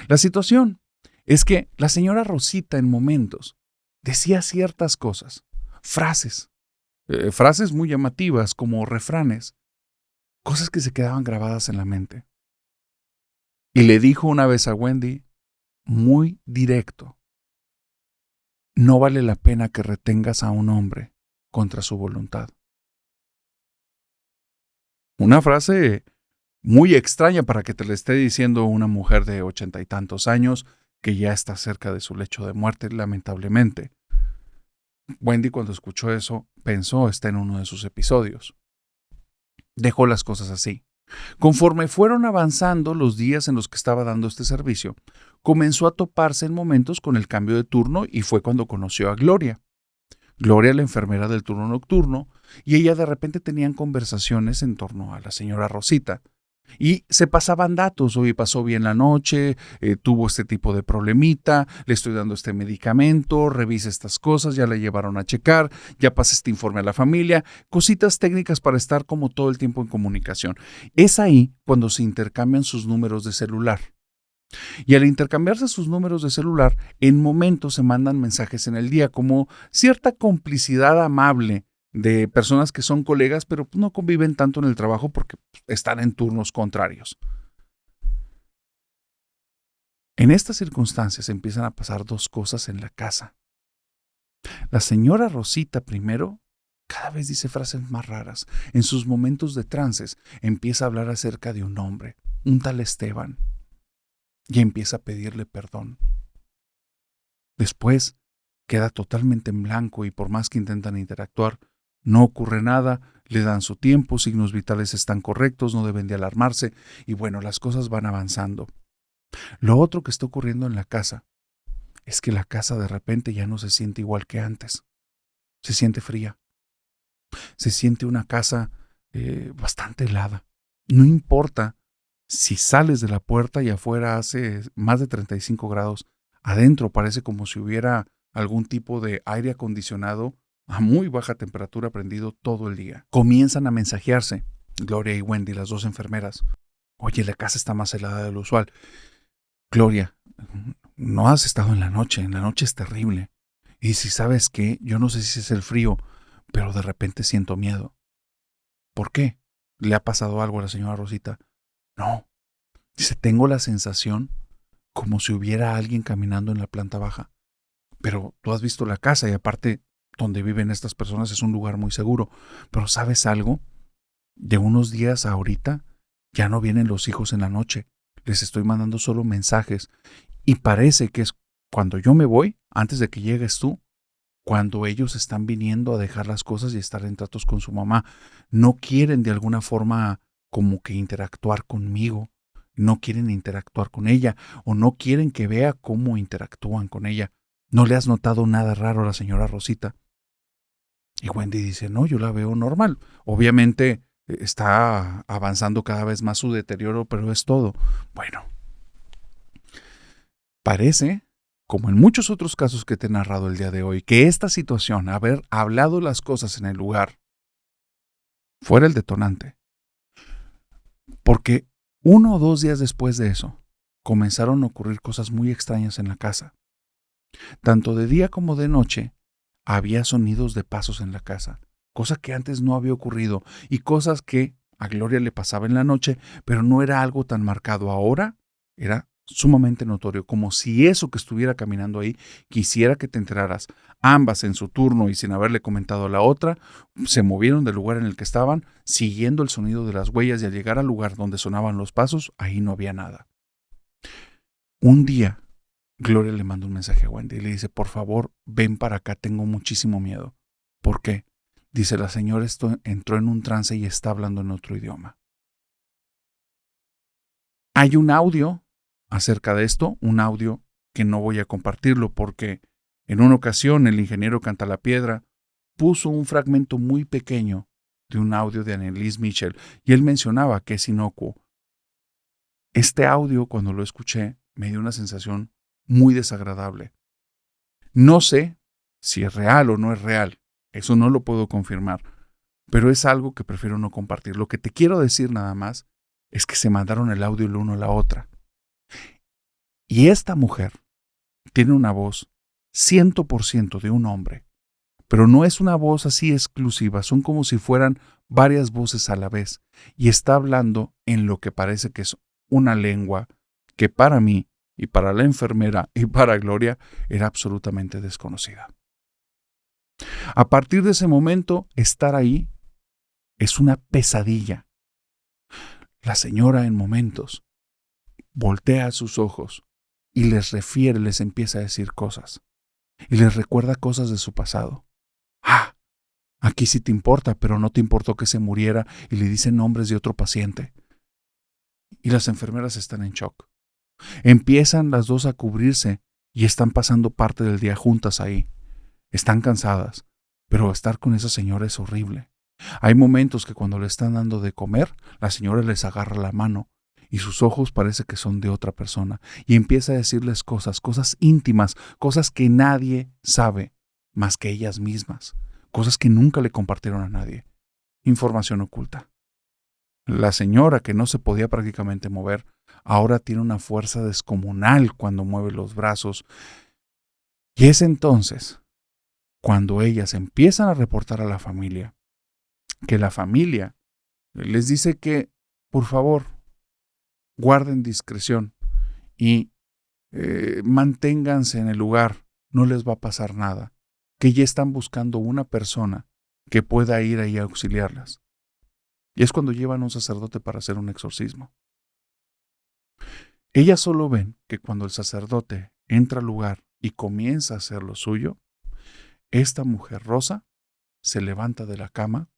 A: La situación es que la señora Rosita en momentos decía ciertas cosas, frases muy llamativas como refranes, cosas que se quedaban grabadas en la mente. Y le dijo una vez a Wendy, muy directo, no vale la pena que retengas a un hombre contra su voluntad. Una frase muy extraña para que te le esté diciendo una mujer de 80 y tantos años que ya está cerca de su lecho de muerte, lamentablemente. Wendy, cuando escuchó eso, pensó está en uno de sus episodios. Dejó las cosas así. Conforme fueron avanzando los días en los que estaba dando este servicio, comenzó a toparse en momentos con el cambio de turno y fue cuando conoció a Gloria. Gloria, la enfermera del turno nocturno, y ella de repente tenían conversaciones en torno a la señora Rosita. Y se pasaban datos, hoy pasó bien la noche, tuvo este tipo de problemita, le estoy dando este medicamento, revisa estas cosas, ya le llevaron a checar, ya pasa este informe a la familia, cositas técnicas para estar como todo el tiempo en comunicación. Es ahí cuando se intercambian sus números de celular. Y al intercambiarse sus números de celular, en momentos se mandan mensajes en el día, como cierta complicidad amable de personas que son colegas, pero no conviven tanto en el trabajo porque están en turnos contrarios. En estas circunstancias empiezan a pasar 2 cosas en la casa. La señora Rosita primero cada vez dice frases más raras. En sus momentos de trances empieza a hablar acerca de un hombre, un tal Esteban, y empieza a pedirle perdón. Después queda totalmente en blanco y por más que intentan interactuar, no ocurre nada, le dan su tiempo, signos vitales están correctos, no deben de alarmarse y bueno, las cosas van avanzando. Lo otro que está ocurriendo en la casa es que la casa de repente ya no se siente igual que antes. Se siente fría. Se siente una casa bastante helada. No importa si sales de la puerta y afuera hace más de 35 grados, adentro parece como si hubiera algún tipo de aire acondicionado a muy baja temperatura prendido todo el día. Comienzan a mensajearse, Gloria y Wendy, las dos enfermeras. Oye, la casa está más helada de lo usual. Gloria, no has estado en la noche es terrible. Y si sabes qué, yo no sé si es el frío, pero de repente siento miedo. ¿Por qué? ¿Le ha pasado algo a la señora Rosita? No. Dice, tengo la sensación como si hubiera alguien caminando en la planta baja. Pero tú has visto la casa y aparte donde viven estas personas es un lugar muy seguro. Pero ¿sabes algo? De unos días a ahorita ya no vienen los hijos en la noche. Les estoy mandando solo mensajes y parece que es cuando yo me voy, antes de que llegues tú, cuando ellos están viniendo a dejar las cosas y estar en tratos con su mamá. No quieren de alguna forma como que interactuar conmigo, no quieren interactuar con ella o no quieren que vea cómo interactúan con ella. ¿No le has notado nada raro a la señora Rosita? Y Wendy dice, no, yo la veo normal. Obviamente está avanzando cada vez más su deterioro, pero es todo. Bueno, parece, como en muchos otros casos que te he narrado el día de hoy, que esta situación, haber hablado las cosas en el lugar, fuera el detonante. Porque 1 o 2 días después de eso, comenzaron a ocurrir cosas muy extrañas en la casa. Tanto de día como de noche, había sonidos de pasos en la casa, cosa que antes no había ocurrido y cosas que a Gloria le pasaba en la noche, pero no era algo tan marcado. Ahora era sumamente notorio, como si eso que estuviera caminando ahí quisiera que te enteraras. Ambas en su turno y sin haberle comentado a la otra, se movieron del lugar en el que estaban, siguiendo el sonido de las huellas y al llegar al lugar donde sonaban los pasos, ahí no había nada. Un día, Gloria le manda un mensaje a Wendy y le dice, por favor, ven para acá, tengo muchísimo miedo. ¿Por qué? Dice, la señora entró en un trance y está hablando en otro idioma. Hay un audio acerca de esto, un audio que no voy a compartirlo porque en una ocasión el ingeniero Cantalapiedra puso un fragmento muy pequeño de un audio de Anneliese Michel y él mencionaba que es inocuo. Este audio, cuando lo escuché, me dio una sensación muy desagradable. No sé si es real o no es real, eso no lo puedo confirmar, pero es algo que prefiero no compartir. Lo que te quiero decir nada más es que se mandaron el audio el uno a la otra. Y esta mujer tiene una voz 100% de un hombre, pero no es una voz así exclusiva, son como si fueran varias voces a la vez, y está hablando en lo que parece que es una lengua que para mí y para la enfermera y para Gloria era absolutamente desconocida. A partir de ese momento, estar ahí es una pesadilla. La señora en momentos voltea sus ojos y les refiere, les empieza a decir cosas y les recuerda cosas de su pasado. Ah, aquí sí te importa, pero no te importó que se muriera y le dice nombres de otro paciente. Y las enfermeras están en shock. Empiezan las dos a cubrirse y están pasando parte del día juntas ahí. Están cansadas, pero estar con esa señora es horrible. Hay momentos que cuando le están dando de comer, la señora les agarra la mano y sus ojos parece que son de otra persona y empieza a decirles cosas íntimas, cosas que nadie sabe más que ellas mismas, cosas que nunca le compartieron a nadie. Información oculta. La señora, que no se podía prácticamente mover, ahora tiene una fuerza descomunal cuando mueve los brazos. Y es entonces cuando ellas empiezan a reportar a la familia, que la familia les dice que, por favor, guarden discreción y manténganse en el lugar, no les va a pasar nada, que ya están buscando una persona que pueda ir ahí a auxiliarlas. Y es cuando llevan a un sacerdote para hacer un exorcismo. Ellas solo ven que cuando el sacerdote entra al lugar y comienza a hacer lo suyo, esta mujer rosa se levanta de la cama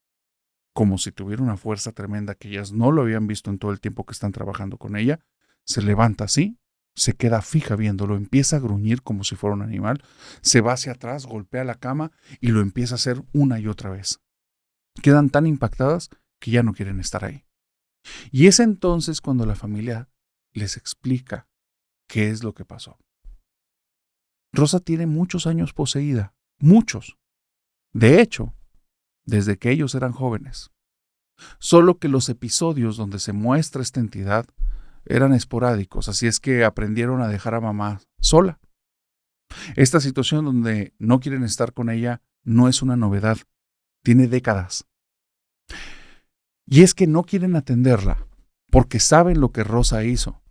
A: como si tuviera una fuerza tremenda que ellas no lo habían visto en todo el tiempo que están trabajando con ella. Se levanta así, se queda fija viéndolo, empieza a gruñir como si fuera un animal, se va hacia atrás, golpea la cama y lo empieza a hacer una y otra vez. Quedan tan impactadas que ya no quieren estar ahí. Y es entonces cuando la familia les explica qué es lo que pasó. Rosa tiene muchos años poseída, muchos. De hecho, desde que ellos eran jóvenes. Solo que los episodios donde se muestra esta entidad eran esporádicos, así es que aprendieron a dejar a mamá sola. Esta situación donde no quieren estar con ella no es una novedad, tiene décadas. Y es que no quieren atenderla porque saben lo que Rosa hizo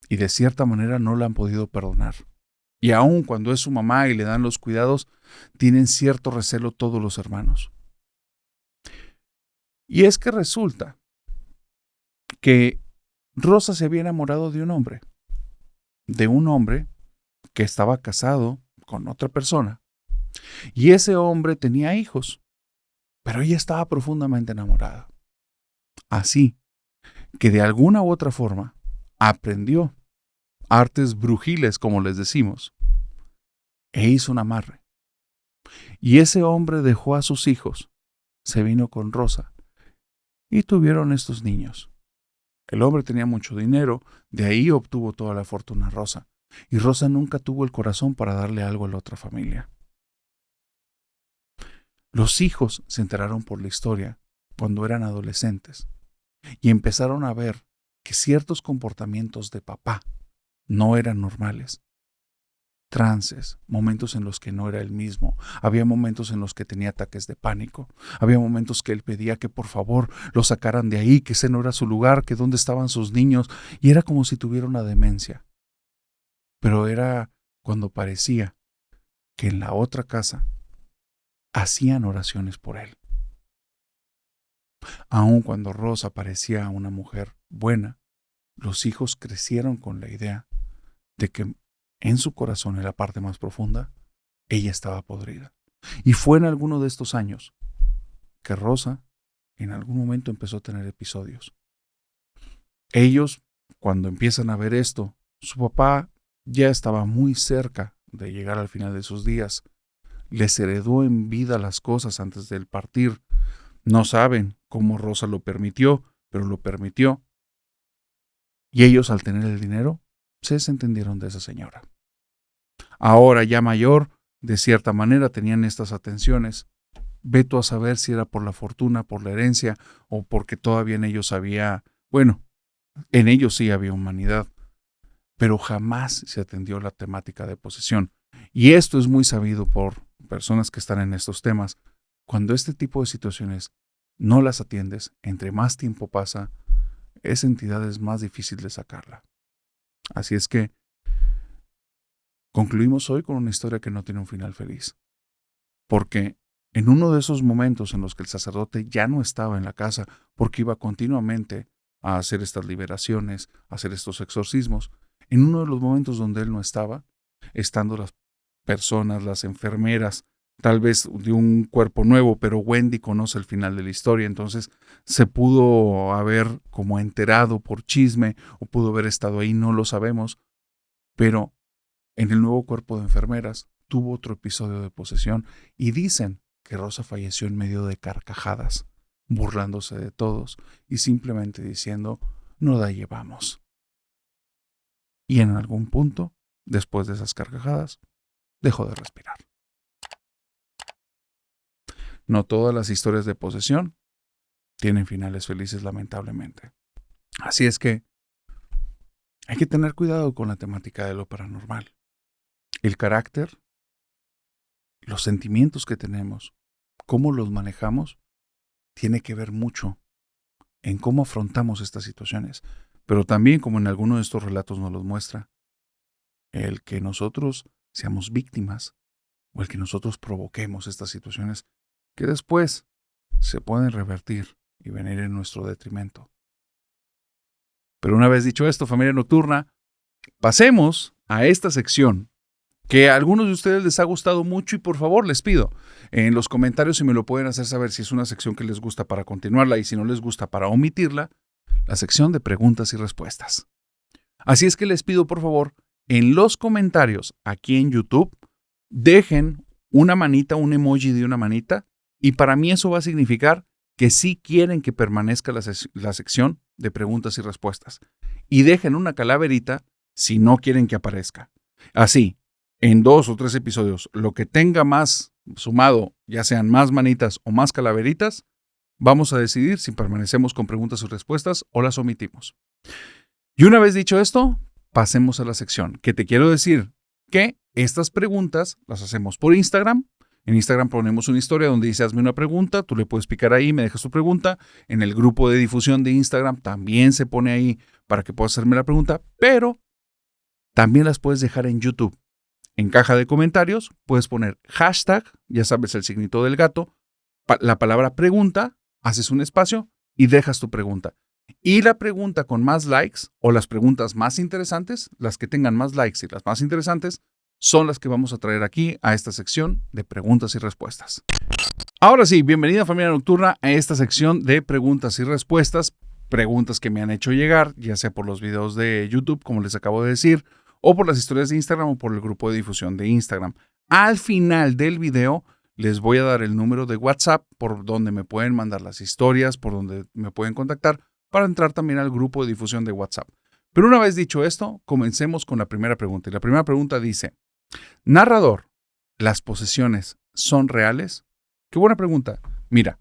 A: y de cierta manera no la han podido perdonar. Y aun cuando es su mamá y le dan los cuidados, tienen cierto recelo todos los hermanos. Y es que resulta que Rosa se había enamorado de un hombre que estaba casado con otra persona, y ese hombre tenía hijos, pero ella estaba profundamente enamorada. Así que de alguna u otra forma aprendió artes brujiles, como les decimos, e hizo un amarre. Y ese hombre dejó a sus hijos, se vino con Rosa, y tuvieron estos niños. El hombre tenía mucho dinero, de ahí obtuvo toda la fortuna Rosa, y Rosa nunca tuvo el corazón para darle algo a la otra familia. Los hijos se enteraron por la historia cuando eran adolescentes y empezaron a ver que ciertos comportamientos de papá no eran normales. Trances, momentos en los que no era el mismo, había momentos en los que tenía ataques de pánico, había momentos que él pedía que por favor lo sacaran de ahí, que ese no era su lugar, que dónde estaban sus niños, y era como si tuviera una demencia. Pero era cuando parecía que en la otra casa hacían oraciones por él. Aun cuando Rosa parecía una mujer buena, los hijos crecieron con la idea de que en su corazón, en la parte más profunda, ella estaba podrida. Y fue en alguno de estos años que Rosa en algún momento empezó a tener episodios. Ellos, cuando empiezan a ver esto, su papá ya estaba muy cerca de llegar al final de sus días. Les heredó en vida las cosas antes del partir. No saben cómo Rosa lo permitió, pero lo permitió. Y ellos, al tener el dinero, se desentendieron de esa señora. Ahora ya mayor, de cierta manera tenían estas atenciones. Veto a saber si era por la fortuna, por la herencia, o porque todavía en ellos había, en ellos sí había humanidad, pero jamás se atendió la temática de posesión. Y esto es muy sabido por personas que están en estos temas. Cuando este tipo de situaciones no las atiendes, entre más tiempo pasa, esa entidad es más difícil de sacarla. Así es que concluimos hoy con una historia que no tiene un final feliz. Porque en uno de esos momentos en los que el sacerdote ya no estaba en la casa, porque iba continuamente a hacer estas liberaciones, a hacer estos exorcismos, en uno de los momentos donde él no estaba, estando las personas, las enfermeras, tal vez de un cuerpo nuevo, pero Wendy conoce el final de la historia, entonces se pudo haber como enterado por chisme o pudo haber estado ahí, no lo sabemos, pero en el nuevo cuerpo de enfermeras tuvo otro episodio de posesión y dicen que Rosa falleció en medio de carcajadas, burlándose de todos y simplemente diciendo, no la llevamos. Y en algún punto, después de esas carcajadas, dejó de respirar. No todas las historias de posesión tienen finales felices, lamentablemente. Así es que hay que tener cuidado con la temática de lo paranormal. El carácter, los sentimientos que tenemos, cómo los manejamos, tiene que ver mucho en cómo afrontamos estas situaciones. Pero también, como en alguno de estos relatos nos los muestra, el que nosotros seamos víctimas o el que nosotros provoquemos estas situaciones que después se pueden revertir y venir en nuestro detrimento. Pero una vez dicho esto, familia nocturna, pasemos a esta sección que a algunos de ustedes les ha gustado mucho y por favor les pido en los comentarios si me lo pueden hacer saber si es una sección que les gusta para continuarla y si no les gusta para omitirla, la sección de preguntas y respuestas. Así es que les pido por favor en los comentarios aquí en YouTube dejen una manita, un emoji de una manita y para mí eso va a significar que sí quieren que permanezca la sección de preguntas y respuestas y dejen una calaverita si no quieren que aparezca. Así, en 2 o 3 episodios, lo que tenga más sumado, ya sean más manitas o más calaveritas, vamos a decidir si permanecemos con preguntas y respuestas o las omitimos. Y una vez dicho esto, pasemos a la sección, que te quiero decir que estas preguntas las hacemos por Instagram. En Instagram ponemos una historia donde dice hazme una pregunta, tú le puedes picar ahí, me dejas tu pregunta. En el grupo de difusión de Instagram también se pone ahí para que puedas hacerme la pregunta, pero también las puedes dejar en YouTube. En caja de comentarios puedes poner hashtag, ya sabes el signito del gato, la palabra pregunta, haces un espacio y dejas tu pregunta. Y la pregunta con más likes o las preguntas más interesantes, las que tengan más likes y las más interesantes, son las que vamos a traer aquí a esta sección de preguntas y respuestas. Ahora sí, bienvenida familia nocturna a esta sección de preguntas y respuestas, preguntas que me han hecho llegar, ya sea por los videos de YouTube, como les acabo de decir, o por las historias de Instagram o por el grupo de difusión de Instagram. Al final del video les voy a dar el número de WhatsApp por donde me pueden mandar las historias, por donde me pueden contactar, para entrar también al grupo de difusión de WhatsApp. Pero una vez dicho esto, comencemos con la primera pregunta. Y la primera pregunta dice, narrador, ¿las posesiones son reales? Qué buena pregunta. Mira,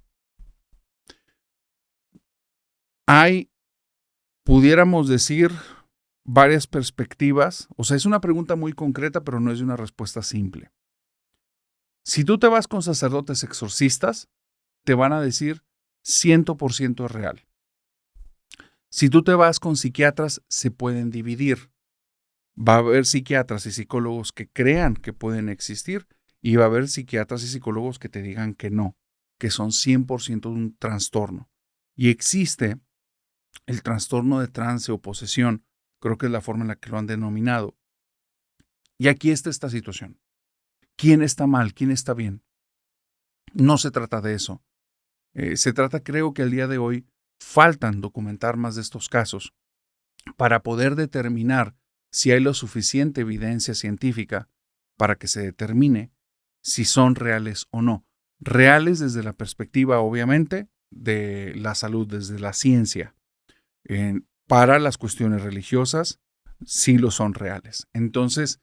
A: pudiéramos decir, varias perspectivas. O sea, es una pregunta muy concreta, pero no es una respuesta simple. Si tú te vas con sacerdotes exorcistas, te van a decir 100% real. Si tú te vas con psiquiatras, se pueden dividir. Va a haber psiquiatras y psicólogos que crean que pueden existir y va a haber psiquiatras y psicólogos que te digan que no, que son 100% un trastorno. Y existe el trastorno de trance o posesión, creo que es la forma en la que lo han denominado. Y aquí está esta situación. ¿Quién está mal? ¿Quién está bien? No se trata de eso. Se trata, creo que al día de hoy, faltan documentar más de estos casos para poder determinar si hay lo suficiente evidencia científica para que se determine si son reales o no. Reales desde la perspectiva, obviamente, de la salud, desde la ciencia. Para las cuestiones religiosas, sí lo son reales. Entonces,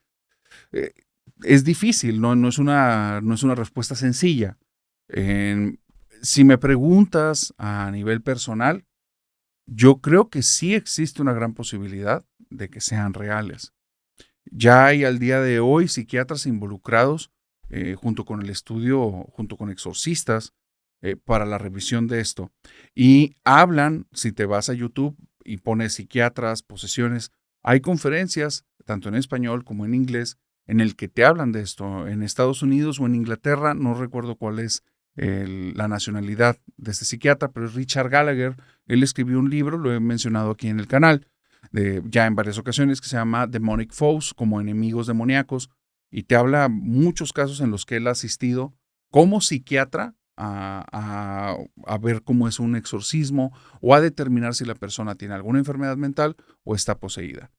A: es difícil, no es una respuesta sencilla. Si me preguntas a nivel personal, yo creo que sí existe una gran posibilidad de que sean reales. Ya hay al día de hoy psiquiatras involucrados junto con el estudio, junto con exorcistas, para la revisión de esto. Y hablan, si te vas a YouTube y pones psiquiatras, posesiones, hay conferencias, tanto en español como en inglés, en el que te hablan de esto. En Estados Unidos o en Inglaterra, no recuerdo cuál es la nacionalidad de este psiquiatra, pero es Richard Gallagher. Él escribió un libro, lo he mencionado aquí en el canal, ya en varias ocasiones, que se llama Demonic Foes, como enemigos demoníacos, y te habla muchos casos en los que él ha asistido como psiquiatra a ver cómo es un exorcismo o a determinar si la persona tiene alguna enfermedad mental o está poseída.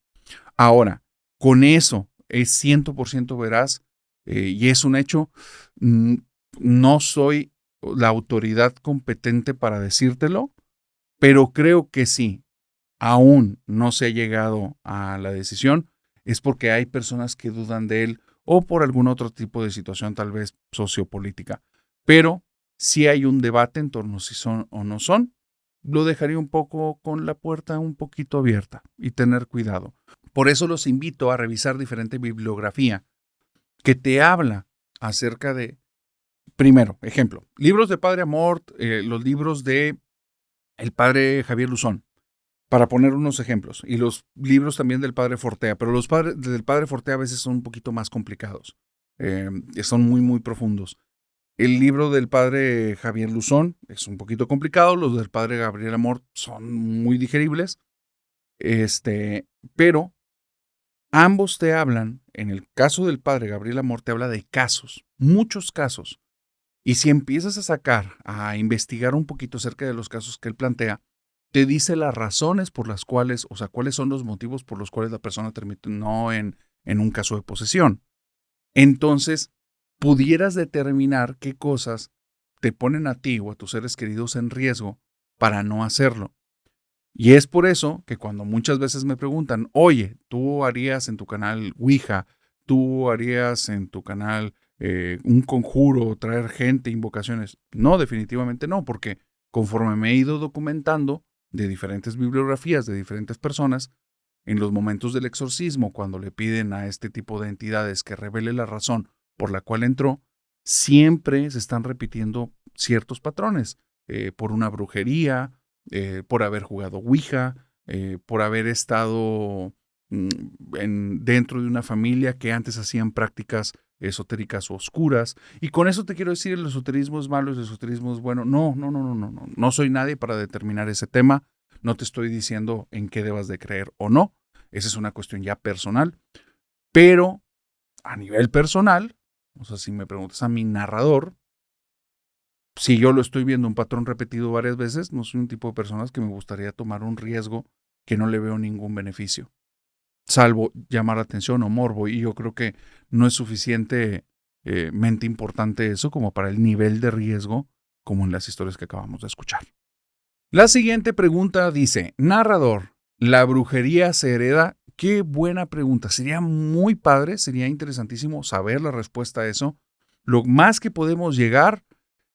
A: Ahora, con eso es 100% veraz y es un hecho. No soy la autoridad competente para decírtelo, pero creo que sí, aún no se ha llegado a la decisión, es porque hay personas que dudan de él o por algún otro tipo de situación, tal vez sociopolítica. Pero si hay un debate en torno a si son o no son, lo dejaría un poco con la puerta un poquito abierta y tener cuidado. Por eso los invito a revisar diferente bibliografía que te habla acerca de, primero, ejemplo, libros de Padre Amort, los libros de el Padre Javier Luzón, para poner unos ejemplos, y los libros también del Padre Fortea, pero los del Padre Fortea a veces son un poquito más complicados, son muy, muy profundos. El libro del Padre Javier Luzón es un poquito complicado, los del Padre Gabriel Amort son muy digeribles, pero ambos te hablan, en el caso del Padre Gabriel Amort te habla de casos, muchos casos, y si empiezas a investigar un poquito acerca de los casos que él plantea, te dice las razones por las cuales, o sea, cuáles son los motivos por los cuales la persona terminó en un caso de posesión. Entonces, pudieras determinar qué cosas te ponen a ti o a tus seres queridos en riesgo para no hacerlo. Y es por eso que cuando muchas veces me preguntan, oye, ¿tú harías en tu canal Ouija ¿tú harías en tu canal un conjuro, traer gente, invocaciones? No, definitivamente no, porque conforme me he ido documentando de diferentes bibliografías, de diferentes personas, en los momentos del exorcismo, cuando le piden a este tipo de entidades que revele la razón por la cual entró, siempre se están repitiendo ciertos patrones, por una brujería, por haber jugado Ouija, por haber estado dentro de una familia que antes hacían prácticas esotéricas o oscuras. Y con eso te quiero decir, el esoterismo es malo, el esoterismo es bueno. No, no, no, no, no, no. No soy nadie para determinar ese tema. No te estoy diciendo en qué debas de creer o no. Esa es una cuestión ya personal. Pero a nivel personal, o sea, si me preguntas a mi narrador, si yo lo estoy viendo un patrón repetido varias veces, no soy un tipo de personas que me gustaría tomar un riesgo que no le veo ningún beneficio, salvo llamar la atención o morbo. Y yo creo que no es suficientemente importante eso como para el nivel de riesgo como en las historias que acabamos de escuchar. La siguiente pregunta dice, narrador, ¿la brujería se hereda? Qué buena pregunta. Sería muy padre, sería interesantísimo saber la respuesta a eso. Lo más que podemos llegar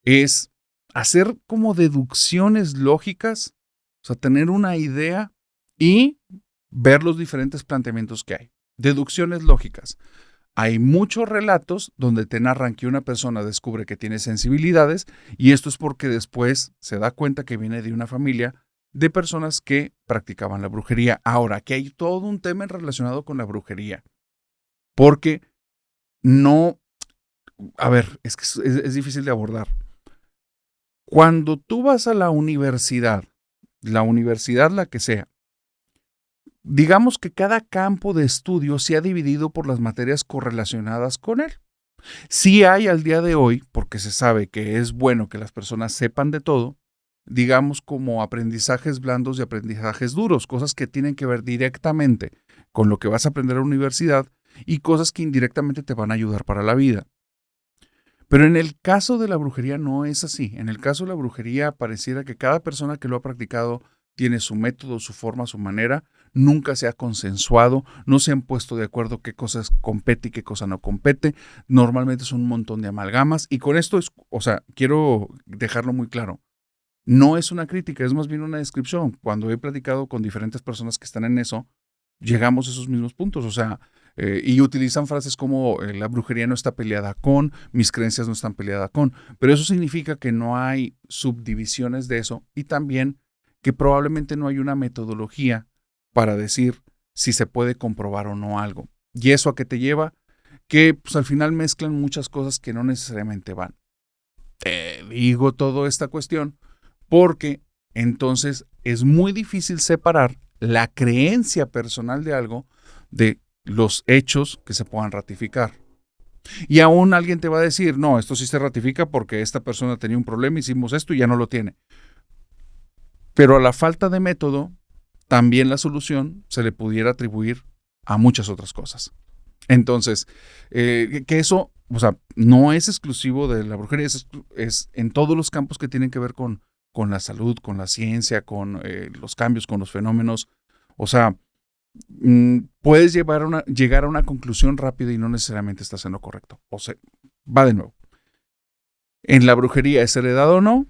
A: es hacer como deducciones lógicas, o sea, tener una idea y ver los diferentes planteamientos que hay. Deducciones lógicas. Hay muchos relatos donde te narran que una persona descubre que tiene sensibilidades y esto es porque después se da cuenta que viene de una familia de personas que practicaban la brujería. Ahora, que hay todo un tema relacionado con la brujería, porque no, a ver, es que es difícil de abordar. Cuando tú vas a la universidad la que sea, digamos que cada campo de estudio se ha dividido por las materias correlacionadas con él. Sí hay al día de hoy, porque se sabe que es bueno que las personas sepan de todo, digamos como aprendizajes blandos y aprendizajes duros, cosas que tienen que ver directamente con lo que vas a aprender en la universidad y cosas que indirectamente te van a ayudar para la vida. Pero en el caso de la brujería no es así. En el caso de la brujería pareciera que cada persona que lo ha practicado tiene su método, su forma, su manera. Nunca se ha consensuado, no se han puesto de acuerdo qué cosas compete y qué cosa no compete. Normalmente son un montón de amalgamas. Y con esto es, o sea, quiero dejarlo muy claro. No es una crítica, es más bien una descripción. Cuando he platicado con diferentes personas que están en eso, llegamos a esos mismos puntos. O sea, y utilizan frases como la brujería no está peleada con, mis creencias no están peleadas con, pero eso significa que no hay subdivisiones de eso y también que probablemente no hay una metodología para decir si se puede comprobar o no algo. ¿Y eso a qué te lleva? Que pues, al final mezclan muchas cosas que no necesariamente van. Te digo toda esta cuestión porque entonces es muy difícil separar la creencia personal de algo de los hechos que se puedan ratificar. Y aún alguien te va a decir, no, esto sí se ratifica porque esta persona tenía un problema, hicimos esto y ya no lo tiene. Pero a la falta de método, también la solución se le pudiera atribuir a muchas otras cosas. Entonces, que eso, o sea, no es exclusivo de la brujería, es en todos los campos que tienen que ver con la salud, con la ciencia, con los cambios, con los fenómenos. O sea, puedes llegar a una conclusión rápida y no necesariamente estás en lo correcto. O sea, va de nuevo. En la brujería, ¿es heredado o no?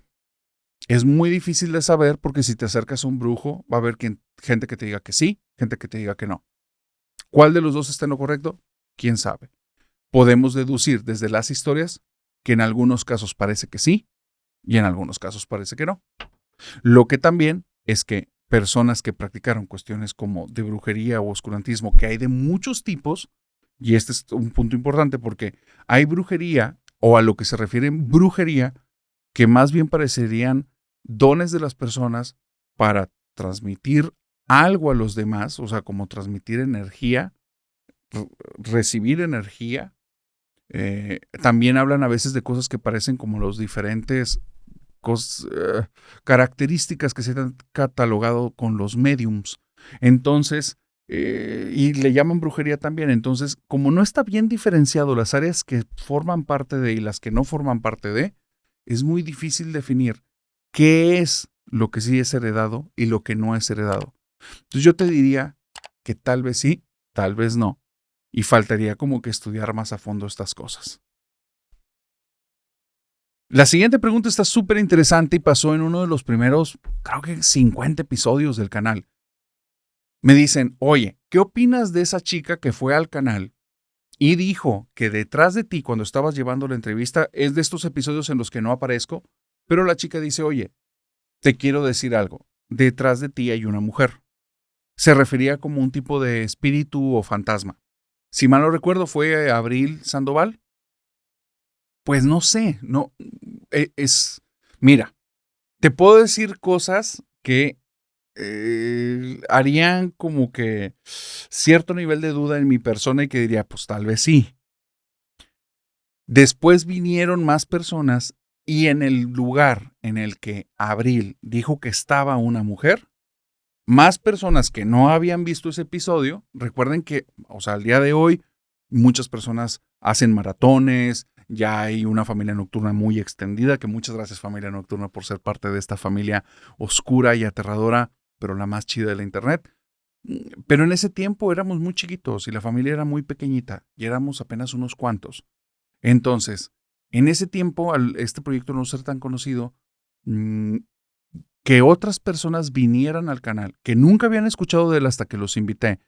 A: Es muy difícil de saber porque si te acercas a un brujo, va a haber gente que te diga que sí, gente que te diga que no. ¿Cuál de los dos está en lo correcto? ¿Quién sabe? Podemos deducir desde las historias que en algunos casos parece que sí y en algunos casos parece que no. Lo que también es que personas que practicaron cuestiones como de brujería o oscurantismo, que hay de muchos tipos, y este es un punto importante porque hay brujería o a lo que se refiere en brujería que más bien parecerían dones de las personas para transmitir algo a los demás, o sea, como transmitir energía, recibir energía. También hablan a veces de cosas que parecen como los diferentes características que se han catalogado con los mediums. Entonces, y le llaman brujería también. Entonces, como no está bien diferenciado las áreas que forman parte de y las que no forman parte de, es muy difícil definir qué es lo que sí es heredado y lo que no es heredado. Entonces yo te diría que tal vez sí, tal vez no. y faltaría como que estudiar más a fondo estas cosas. La siguiente pregunta está súper interesante y pasó en uno de los primeros, creo que 50 episodios del canal. Me dicen, oye, ¿qué opinas de esa chica que fue al canal y dijo que detrás de ti cuando estabas llevando la entrevista, es de estos episodios en los que no aparezco, pero la chica dice, oye, te quiero decir algo, detrás de ti hay una mujer? Se refería como un tipo de espíritu o fantasma. Si mal no recuerdo, fue Abril Sandoval. Pues no sé, no, mira, te puedo decir cosas que harían como que cierto nivel de duda en mi persona y que diría, pues tal vez sí. Después vinieron más personas y en el lugar en el que Abril dijo que estaba una mujer, más personas que no habían visto ese episodio, recuerden que, o sea, al día de hoy, muchas personas hacen maratones, ya hay una familia nocturna muy extendida, que muchas gracias familia nocturna por ser parte de esta familia oscura y aterradora, pero la más chida de la internet. Pero en ese tiempo éramos muy chiquitos y la familia era muy pequeñita y éramos apenas unos cuantos. Entonces, en ese tiempo, al este proyecto no ser tan conocido, que otras personas vinieran al canal, que nunca habían escuchado de él hasta que los invité,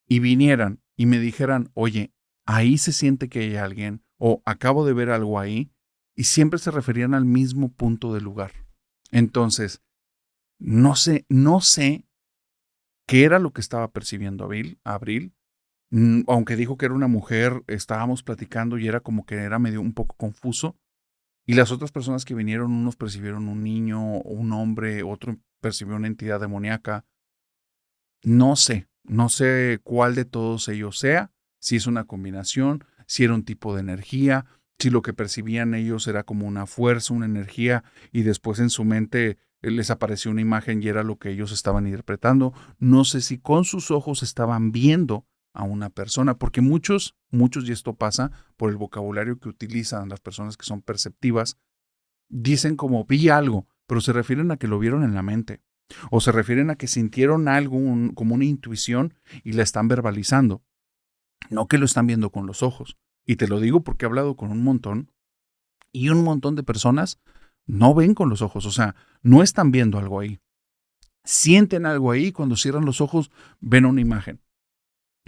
A: y vinieran y me dijeran, oye, ahí se siente que hay alguien, o acabo de ver algo ahí, y siempre se referían al mismo punto del lugar. Entonces, no sé qué era lo que estaba percibiendo Abril. Aunque dijo que era una mujer, estábamos platicando y era como que era medio un poco confuso. Y las otras personas que vinieron, unos percibieron un niño, un hombre, otro percibió una entidad demoníaca. No sé cuál de todos ellos sea, si es una combinación, si era un tipo de energía, si lo que percibían ellos era como una fuerza, una energía, y después en su mente les apareció una imagen y era lo que ellos estaban interpretando. No sé si con sus ojos estaban viendo a una persona, porque muchos, y esto pasa por el vocabulario que utilizan las personas que son perceptivas, dicen como vi algo, pero se refieren a que lo vieron en la mente. O se refieren a que sintieron algo, como una intuición, y la están verbalizando. No que lo están viendo con los ojos. Y te lo digo porque he hablado con un montón, y un montón de personas no ven con los ojos. O sea, no están viendo algo ahí. Sienten algo ahí, cuando cierran los ojos ven una imagen.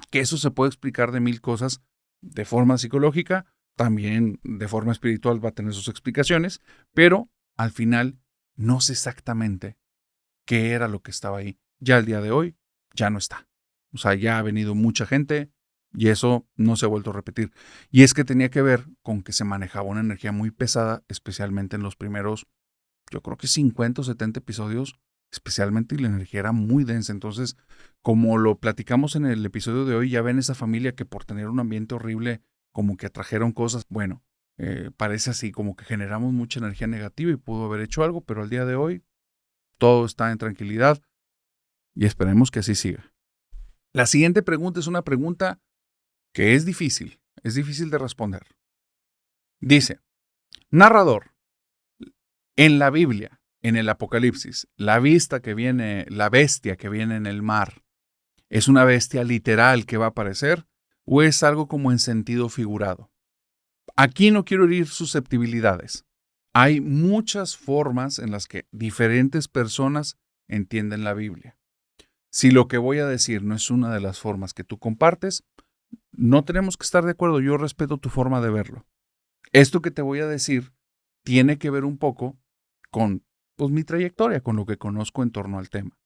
A: Que eso se puede explicar de mil cosas de forma psicológica, también de forma espiritual va a tener sus explicaciones, pero al final no sé exactamente qué era lo que estaba ahí. Ya el día de hoy ya no está. O sea, ya ha venido mucha gente y eso no se ha vuelto a repetir. Y es que tenía que ver con que se manejaba una energía muy pesada, especialmente en los primeros, yo creo que 50 o 70 episodios, especialmente, y la energía era muy densa. Entonces, como lo platicamos en el episodio de hoy, ya ven esa familia que por tener un ambiente horrible, como que atrajeron cosas. Bueno, parece así, como que generamos mucha energía negativa y pudo haber hecho algo, pero al día de hoy todo está en tranquilidad y esperemos que así siga. La siguiente pregunta es una pregunta que es difícil de responder. Dice, narrador, en la Biblia, en el Apocalipsis, la bestia que viene en el mar, ¿es una bestia literal que va a aparecer o es algo como en sentido figurado? Aquí no quiero herir susceptibilidades. Hay muchas formas en las que diferentes personas entienden la Biblia. Si lo que voy a decir no es una de las formas que tú compartes, no tenemos que estar de acuerdo. Yo respeto tu forma de verlo. Esto que te voy a decir tiene que ver un poco con mi trayectoria, con lo que conozco en torno al tema.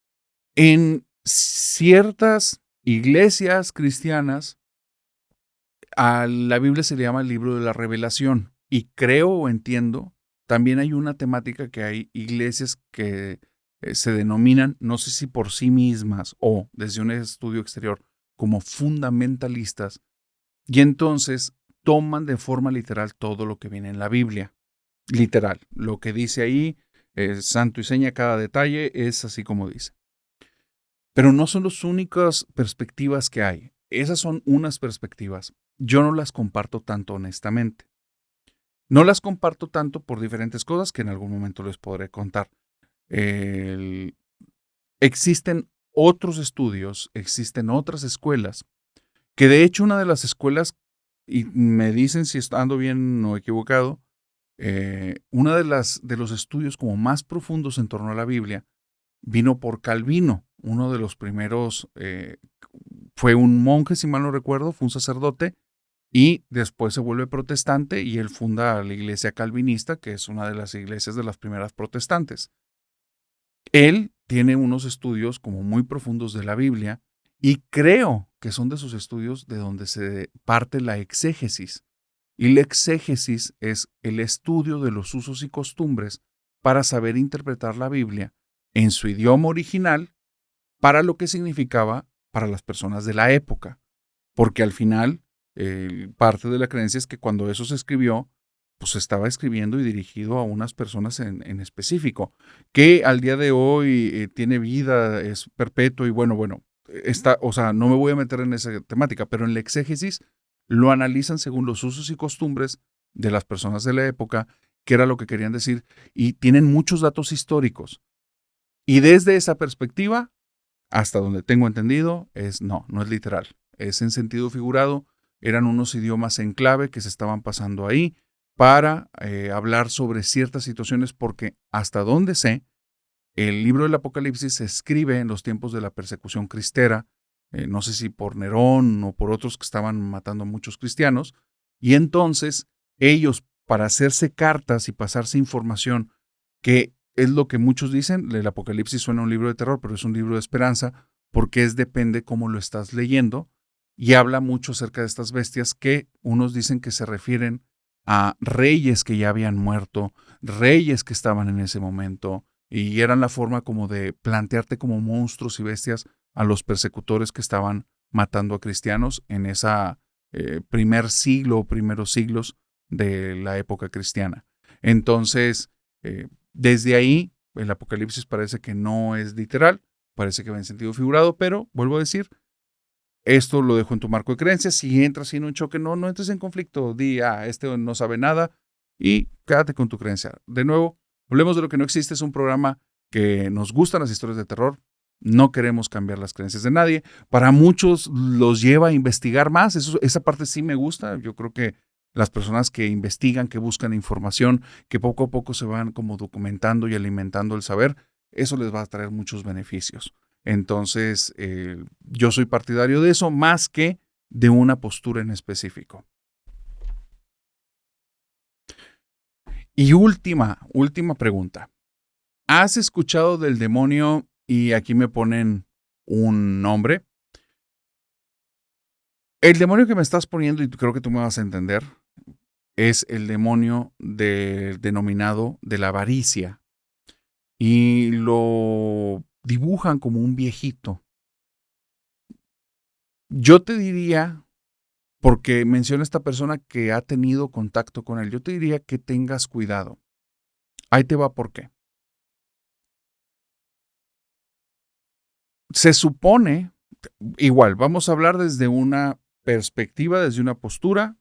A: En ciertas iglesias cristianas, a la Biblia se le llama el libro de la revelación. Y creo o entiendo, también hay una temática que hay iglesias que se denominan, no sé si por sí mismas o desde un estudio exterior, como fundamentalistas. Y entonces toman de forma literal todo lo que viene en la Biblia. Literal, lo que dice ahí, santo y seña cada detalle, es así como dice. Pero no son las únicas perspectivas que hay. Esas son unas perspectivas. Yo no las comparto tanto honestamente. No las comparto tanto por diferentes cosas que en algún momento les podré contar. Existen otros estudios, existen otras escuelas Que de hecho una de las escuelas, y me dicen si ando bien o equivocado, una de los estudios como más profundos en torno a la Biblia vino por Calvino, uno de los primeros, fue un monje, si mal no recuerdo, fue un sacerdote, y después se vuelve protestante y él funda la iglesia calvinista, que es una de las iglesias de las primeras protestantes. Él tiene unos estudios como muy profundos de la Biblia y creo que son de sus estudios de donde se parte la exégesis. Y la exégesis es el estudio de los usos y costumbres para saber interpretar la Biblia en su idioma original para lo que significaba para las personas de la época. Porque al final, parte de la creencia es que cuando eso se escribió, pues se estaba escribiendo y dirigido a unas personas en específico, que al día de hoy tiene vida, es perpetuo y bueno, o sea, no me voy a meter en esa temática, pero en la exégesis lo analizan según los usos y costumbres de las personas de la época, qué era lo que querían decir, y tienen muchos datos históricos. Y desde esa perspectiva, hasta donde tengo entendido, no es literal, es en sentido figurado, eran unos idiomas en clave que se estaban pasando ahí para hablar sobre ciertas situaciones, porque hasta donde sé, el libro del Apocalipsis se escribe en los tiempos de la persecución cristera, no sé si por Nerón o por otros que estaban matando a muchos cristianos, y entonces ellos, para hacerse cartas y pasarse información, que es lo que muchos dicen, el Apocalipsis suena a un libro de terror, pero es un libro de esperanza, porque depende cómo lo estás leyendo, y habla mucho acerca de estas bestias que unos dicen que se refieren a reyes que ya habían muerto, reyes que estaban en ese momento, y eran la forma como de plantearte como monstruos y bestias a los persecutores que estaban matando a cristianos en esa primer siglo o primeros siglos de la época cristiana. Entonces, desde ahí, el Apocalipsis parece que no es literal, parece que va en sentido figurado, pero vuelvo a decir, esto lo dejo en tu marco de creencias. Si entras en un choque, no entres en conflicto. Di, este no sabe nada y quédate con tu creencia. De nuevo, hablemos de lo que no existe. Es un programa que nos gustan las historias de terror. No queremos cambiar las creencias de nadie. Para muchos los lleva a investigar más. Esa parte sí me gusta. Yo creo que las personas que investigan, que buscan información, que poco a poco se van como documentando y alimentando el saber, eso les va a traer muchos beneficios. Entonces, yo soy partidario de eso más que de una postura en específico. Y última pregunta. ¿Has escuchado del demonio? Y aquí me ponen un nombre. El demonio que me estás poniendo, y creo que tú me vas a entender, es el demonio denominado de la avaricia. Y lo dibujan como un viejito. Yo te diría, porque menciona esta persona que ha tenido contacto con él, yo te diría que tengas cuidado. Ahí te va por qué. Se supone, igual, vamos a hablar desde una perspectiva, desde una postura,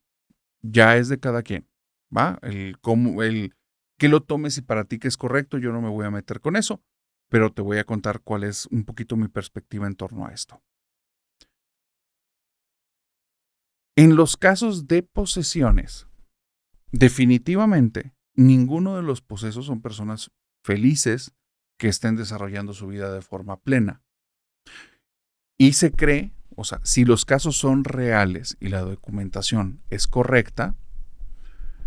A: ya es de cada quien, ¿va? El que lo tomes y para ti que es correcto, yo no me voy a meter con eso, pero te voy a contar cuál es un poquito mi perspectiva en torno a esto. En los casos de posesiones, definitivamente, ninguno de los posesos son personas felices que estén desarrollando su vida de forma plena. Y se cree, o sea, si los casos son reales y la documentación es correcta,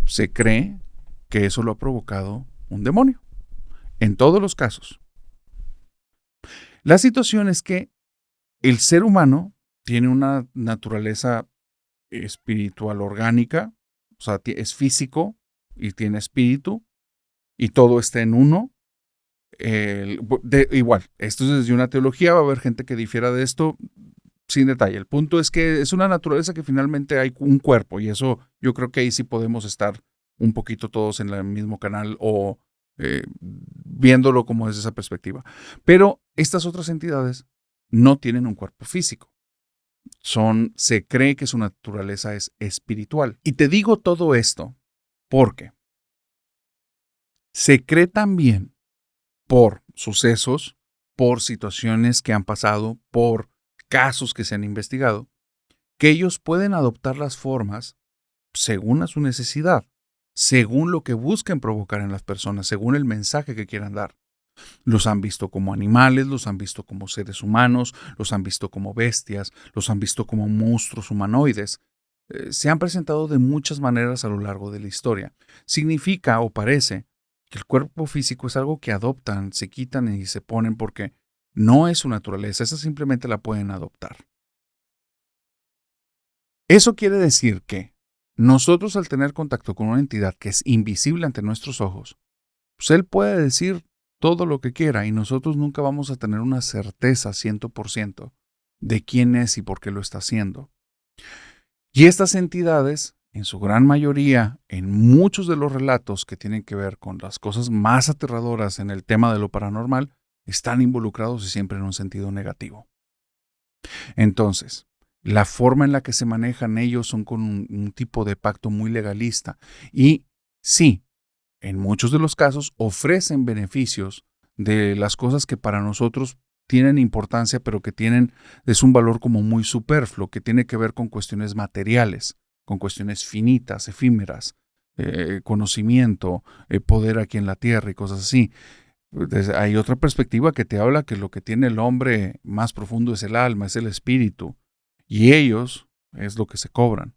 A: se cree que eso lo ha provocado un demonio. En todos los casos. La situación es que el ser humano tiene una naturaleza espiritual orgánica, o sea, es físico y tiene espíritu, y todo está en uno. Igual, esto es desde una teología, va a haber gente que difiera de esto sin detalle. El punto es que es una naturaleza que finalmente hay un cuerpo, y eso yo creo que ahí sí podemos estar un poquito todos en el mismo canal o viéndolo como desde esa perspectiva. Pero estas otras entidades no tienen un cuerpo físico. Se cree que su naturaleza es espiritual. Y te digo todo esto porque se cree también por sucesos, por situaciones que han pasado, por casos que se han investigado, que ellos pueden adoptar las formas según a su necesidad, según lo que busquen provocar en las personas, según el mensaje que quieran dar. Los han visto como animales, los han visto como seres humanos, los han visto como bestias, los han visto como monstruos humanoides. Se han presentado de muchas maneras a lo largo de la historia. Significa o parece que el cuerpo físico es algo que adoptan, se quitan y se ponen porque no es su naturaleza, esa simplemente la pueden adoptar. Eso quiere decir que nosotros al tener contacto con una entidad que es invisible ante nuestros ojos, pues él puede decir todo lo que quiera y nosotros nunca vamos a tener una certeza 100% de quién es y por qué lo está haciendo. Y estas entidades, en su gran mayoría, en muchos de los relatos que tienen que ver con las cosas más aterradoras en el tema de lo paranormal, están involucrados y siempre en un sentido negativo. Entonces, la forma en la que se manejan ellos son con un tipo de pacto muy legalista. Y sí, en muchos de los casos ofrecen beneficios de las cosas que para nosotros tienen importancia, pero que es un valor como muy superfluo, que tiene que ver con cuestiones materiales, con cuestiones finitas, efímeras, conocimiento, poder aquí en la tierra y cosas así. Hay otra perspectiva que te habla que lo que tiene el hombre más profundo es el alma, es el espíritu, y ellos es lo que se cobran.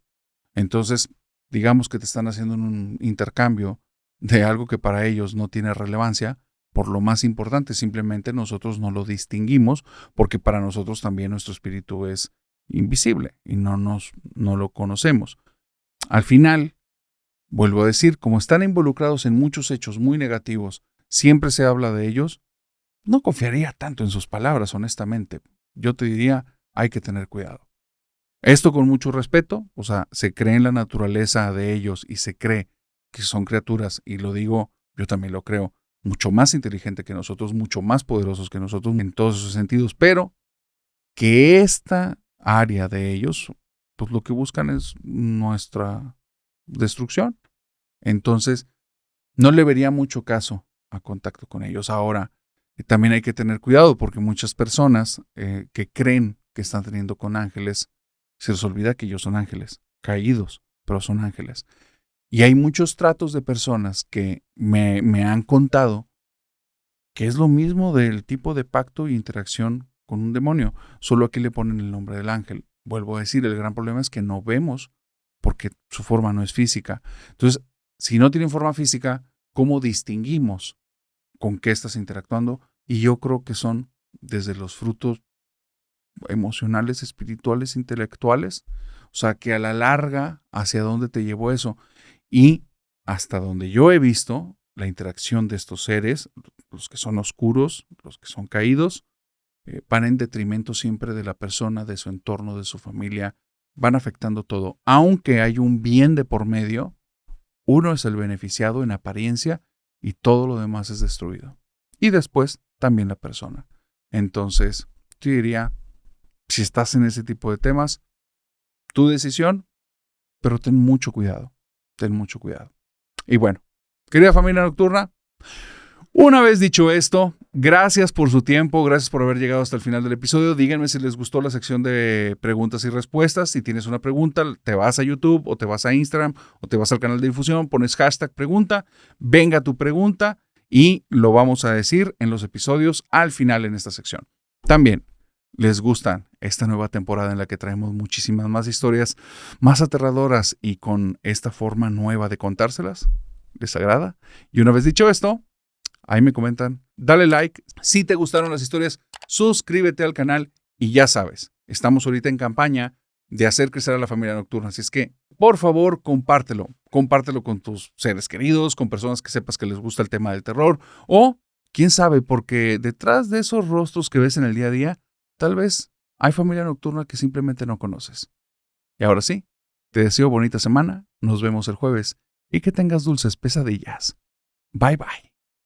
A: Entonces, digamos que te están haciendo un intercambio de algo que para ellos no tiene relevancia, por lo más importante, simplemente nosotros no lo distinguimos, porque para nosotros también nuestro espíritu es invisible y no lo conocemos. Al final, vuelvo a decir, como están involucrados en muchos hechos muy negativos, siempre se habla de ellos, no confiaría tanto en sus palabras, honestamente. Yo te diría, hay que tener cuidado. Esto con mucho respeto, o sea, se cree en la naturaleza de ellos y se cree que son criaturas, y lo digo, yo también lo creo, mucho más inteligente que nosotros, mucho más poderosos que nosotros en todos esos sentidos, pero que esta área de ellos, pues lo que buscan es nuestra destrucción. Entonces, no le vería mucho caso a contacto con ellos. Ahora, también hay que tener cuidado porque muchas personas que creen que están teniendo con ángeles, se les olvida que ellos son ángeles, caídos, pero son ángeles. Y hay muchos tratos de personas que me han contado que es lo mismo del tipo de pacto e interacción con un demonio, solo aquí le ponen el nombre del ángel. Vuelvo a decir, el gran problema es que no vemos porque su forma no es física. Entonces, si no tienen forma física, ¿cómo distinguimos con qué estás interactuando? Y yo creo que son desde los frutos emocionales, espirituales, intelectuales, o sea, que a la larga, ¿hacia dónde te llevó eso? Y hasta donde yo he visto la interacción de estos seres, los que son oscuros, los que son caídos, van en detrimento siempre de la persona, de su entorno, de su familia, van afectando todo. Aunque hay un bien de por medio, uno es el beneficiado en apariencia y todo lo demás es destruido. Y después también la persona. Entonces, yo diría, si estás en ese tipo de temas, tu decisión, pero ten mucho cuidado. Ten mucho cuidado. Y bueno, querida familia nocturna, una vez dicho esto, gracias por su tiempo, gracias por haber llegado hasta el final del episodio. Díganme si les gustó la sección de preguntas y respuestas. Si tienes una pregunta, te vas a YouTube o te vas a Instagram o te vas al canal de difusión, pones hashtag pregunta, venga tu pregunta y lo vamos a decir en los episodios al final en esta sección. También, ¿les gusta esta nueva temporada en la que traemos muchísimas más historias más aterradoras y con esta forma nueva de contárselas? ¿Les agrada? Y una vez dicho esto, ahí me comentan, dale like. Si te gustaron las historias, suscríbete al canal y ya sabes, estamos ahorita en campaña de hacer crecer a la familia nocturna. Así es que, por favor, compártelo. Compártelo con tus seres queridos, con personas que sepas que les gusta el tema del terror o, quién sabe, porque detrás de esos rostros que ves en el día a día, tal vez hay familia nocturna que simplemente no conoces. Y ahora sí, te deseo bonita semana, nos vemos el jueves y que tengas dulces pesadillas. Bye bye.